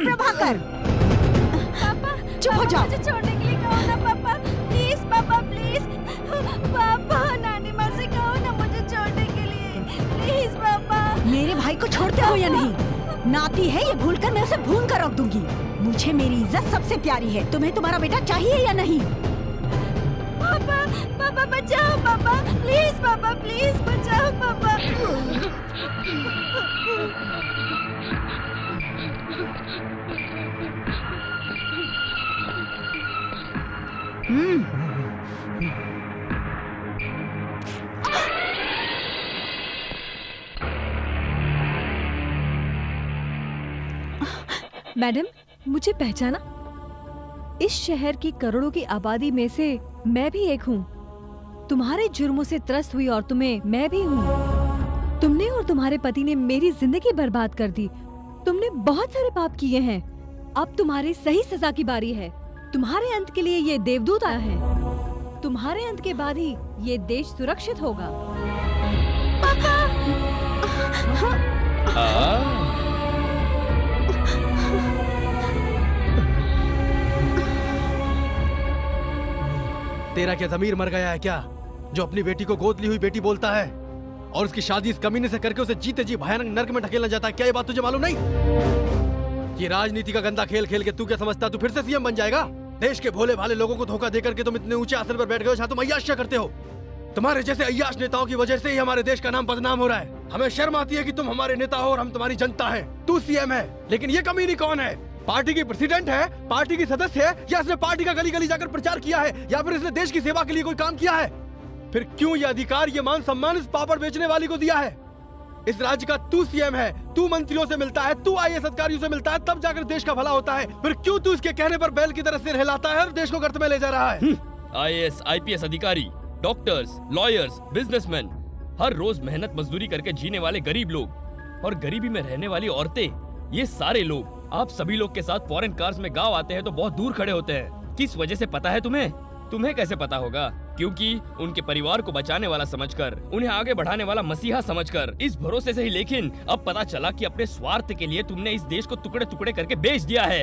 प्रभाकर, पापा, चुप हो जाओ। मुझे छोड़ने के लिए कहो ना पापा, प्लीज पापा प्लीज। पापा, नानी माँ से कहो ना मुझे छोड़ने के लिए, प्लीज पापा। मेरे भाई को छोड़ते हो या नहीं? नाती है ये, भूलकर मैं उसे भून कर रख दूंगी। मुझे मेरी इज्जत सबसे प्यारी है। तुम्हें तुम्हारा बेटा चाहिए या नहीं? पापा, पापा बचाओ पापा, प्लीज पापा, प्लीज बचाओ पापा। मैडम, मुझे पहचाना? इस शहर की करोड़ों की आबादी में से मैं भी एक हूँ। तुम्हारे जुर्मों से त्रस्त हुई औरतों में मैं भी हूँ। तुमने और तुम्हारे पति ने मेरी जिंदगी बर्बाद कर दी। तुमने बहुत सारे पाप किए हैं। अब तुम्हारी सही सजा की बारी है। तुम्हारे अंत के लिए ये देवदूत आया है। तुम्हारे अंत के बाद ही ये देश सुरक्षित होगा। तेरा क्या जमीर मर गया है क्या, जो अपनी बेटी को गोद ली हुई बेटी बोलता है और उसकी शादी इस कमीने से करके उसे जीते जी भयानक नर्क में ढकेलना जाता है? क्या ये बात तुझे मालूम नहीं? ये राजनीति का गंदा खेल खेल के तू क्या समझता तू फिर से सीएम बन जाएगा? देश के भोले भाले लोगों को धोखा देकर के तुम इतने ऊंचे आसन पर बैठ गए हो जहां तुम अय्याशियां करते हो। तुम्हारे जैसे अय्याश नेताओं की वजह से ही हमारे देश का नाम बदनाम हो रहा है। हमें शर्म आती है कि तुम हमारे नेता हो और हम तुम्हारी जनता है। तू सीएम है, लेकिन ये कमीनी कौन है? पार्टी की प्रेसिडेंट है, पार्टी की सदस्य है, या इसने पार्टी का गली गली जाकर प्रचार किया है, या फिर इसने देश की सेवा के लिए कोई काम किया है? फिर क्यों ये अधिकार, ये मान सम्मान इस पापड़ बेचने वाली को दिया है? इस राज्य का तू सीएम है, तू मंत्रियों से मिलता है, तू आईएएस अधिकारियों से मिलता है, तब जाकर देश का भला होता है। फिर क्यों तू इसके कहने पर बैल की तरह सिर हिलाता है और देश को गर्त में ले जा रहा है? आईएएस, आईपीएस अधिकारी, डॉक्टर्स, लॉयर्स, बिजनेसमैन, हर रोज मेहनत मजदूरी करके जीने वाले गरीब लोग और गरीबी में रहने वाली औरतें, ये सारे लोग आप सभी लोग के साथ फॉरेन कार्स में गांव आते हैं तो बहुत दूर खड़े होते हैं। किस वजह से पता है तुम्हें? तुम्हें कैसे पता होगा? क्योंकि उनके परिवार को बचाने वाला समझकर, उन्हें आगे बढ़ाने वाला मसीहा समझकर, इस भरोसे से ही। लेकिन अब पता चला कि अपने स्वार्थ के लिए तुमने इस देश को टुकड़े टुकड़े करके बेच दिया है।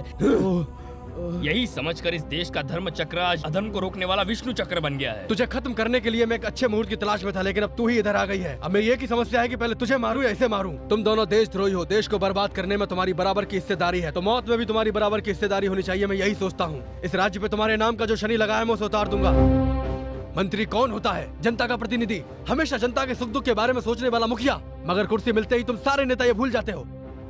यही समझकर इस देश का धर्म चक्र आज अधर्म को रोकने वाला विष्णु चक्र बन गया है। तुझे खत्म करने के लिए मैं एक अच्छे मुहूर्त की तलाश में था, लेकिन अब तू ही इधर आ गई है। अब मेरी एक ही समस्या है कि पहले तुझे मारूं या इसे मारूं। तुम दोनों देशद्रोही हो, देश को बर्बाद करने में तुम्हारी बराबर की हिस्सेदारी है, तो मौत में भी तुम्हारी बराबर की हिस्सेदारी होनी चाहिए। मैं यही सोचता हूँ। इस राज्य पे तुम्हारे नाम का जो शनि लगा है मैं उसे उतार दूंगा। मंत्री कौन होता है? जनता का प्रतिनिधि, हमेशा जनता के सुख दुख के बारे में सोचने वाला मुखिया। मगर कुर्सी मिलते ही तुम सारे नेता ये भूल जाते हो।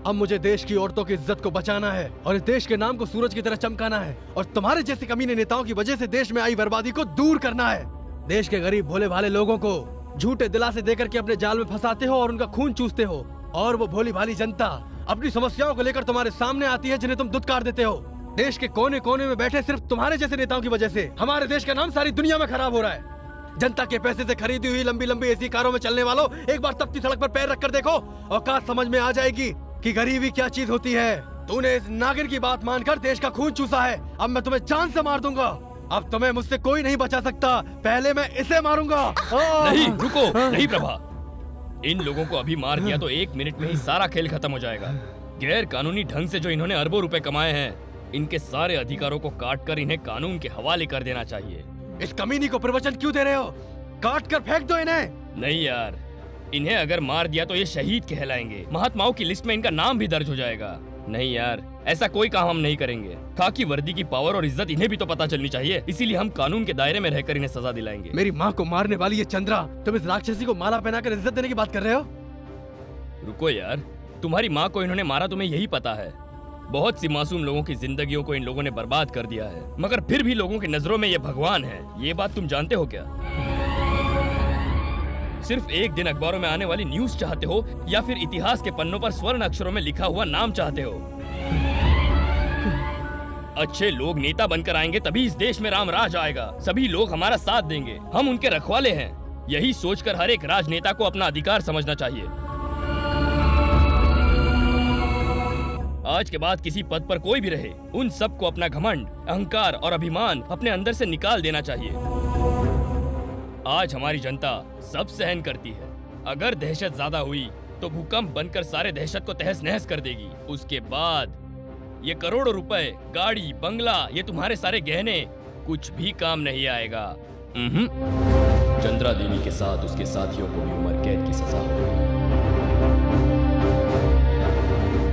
अब मुझे देश की औरतों की इज्जत को बचाना है और इस देश के नाम को सूरज की तरह चमकाना है, और तुम्हारे जैसे कमीने नेताओं की वजह से देश में आई बर्बादी को दूर करना है। देश के गरीब भोले भाले लोगों को झूठे दिलासे देकर के अपने जाल में फंसाते हो और उनका खून चूसते हो, और वो भोली भाली जनता अपनी समस्याओं को लेकर तुम्हारे सामने आती है जिन्हें तुम दुत्कार देते हो। देश के कोने कोने में बैठे सिर्फ तुम्हारे जैसे नेताओं की वजह से हमारे देश का नाम सारी दुनिया में खराब हो रहा है। जनता के पैसे से खरीदी हुई लंबी लंबी एसी कारों में चलने वालों, एक बार तपती सड़क पर पैर रखकर देखो, औकात समझ में आ जाएगी कि गरीबी क्या चीज होती है। तूने इस नागिन की बात मानकर देश का खून चूसा है, अब मैं तुम्हें जान से मार दूंगा। अब तुम्हें मुझसे कोई नहीं बचा सकता, पहले मैं इसे मारूंगा। नहीं, रुको, नहीं प्रभा। इन लोगों को अभी मार दिया तो 1 मिनट में ही सारा खेल खत्म हो जाएगा। गैर कानूनी ढंग से जो इन्होंने अरबों रुपए कमाए हैं, इनके सारे अधिकारों को काट कर इन्हें कानून के हवाले कर देना चाहिए। इस कमीनी को प्रवचन क्यों दे रहे हो? काट कर फेंक दो इन्हें। नहीं यार, इन्हें अगर मार दिया तो ये शहीद कहलाएंगे, महात्माओं की लिस्ट में इनका नाम भी दर्ज हो जाएगा। नहीं यार, ऐसा कोई काम हम नहीं करेंगे। खाकी वर्दी की पावर और इज्जत इन्हें भी तो पता चलनी चाहिए, इसीलिए हम कानून के दायरे में रहकर इन्हें सजा दिलाएंगे। मेरी माँ को मारने वाली ये चंद्रा, तुम इस राक्षसी को माला पहनाकर इज्जत देने की बात कर रहे हो? रुको यार, तुम्हारी माँ को इन्होंने मारा तुम्हें यही पता है। बहुत सी मासूम लोगों की जिंदगियों को इन लोगों ने बर्बाद कर दिया है, मगर फिर भी लोगों की नजरों में ये भगवान है। ये बात तुम जानते हो क्या? सिर्फ एक दिन अखबारों में आने वाली न्यूज चाहते हो, या फिर इतिहास के पन्नों पर स्वर्ण अक्षरों में लिखा हुआ नाम चाहते हो? अच्छे लोग नेता बनकर आएंगे तभी इस देश में राम राज आएगा। सभी लोग हमारा साथ देंगे, हम उनके रखवाले हैं। यही सोचकर हर एक राजनेता को अपना अधिकार समझना चाहिए। आज के बाद किसी पद पर कोई भी रहे, उन सबको अपना घमंड, अहंकार और अभिमान अपने अंदर से निकाल देना चाहिए। आज हमारी जनता सब सहन करती है। अगर दहशत ज्यादा हुई तो भूकंप बनकर सारे दहशत को तहस नहस कर देगी। उसके बाद ये करोड़ों रुपए, गाड़ी, बंगला, ये तुम्हारे सारे गहने कुछ भी काम नहीं आएगा। चंद्रा देवी के साथ उसके साथियों को भी उम्र कैद की सजा हो गई।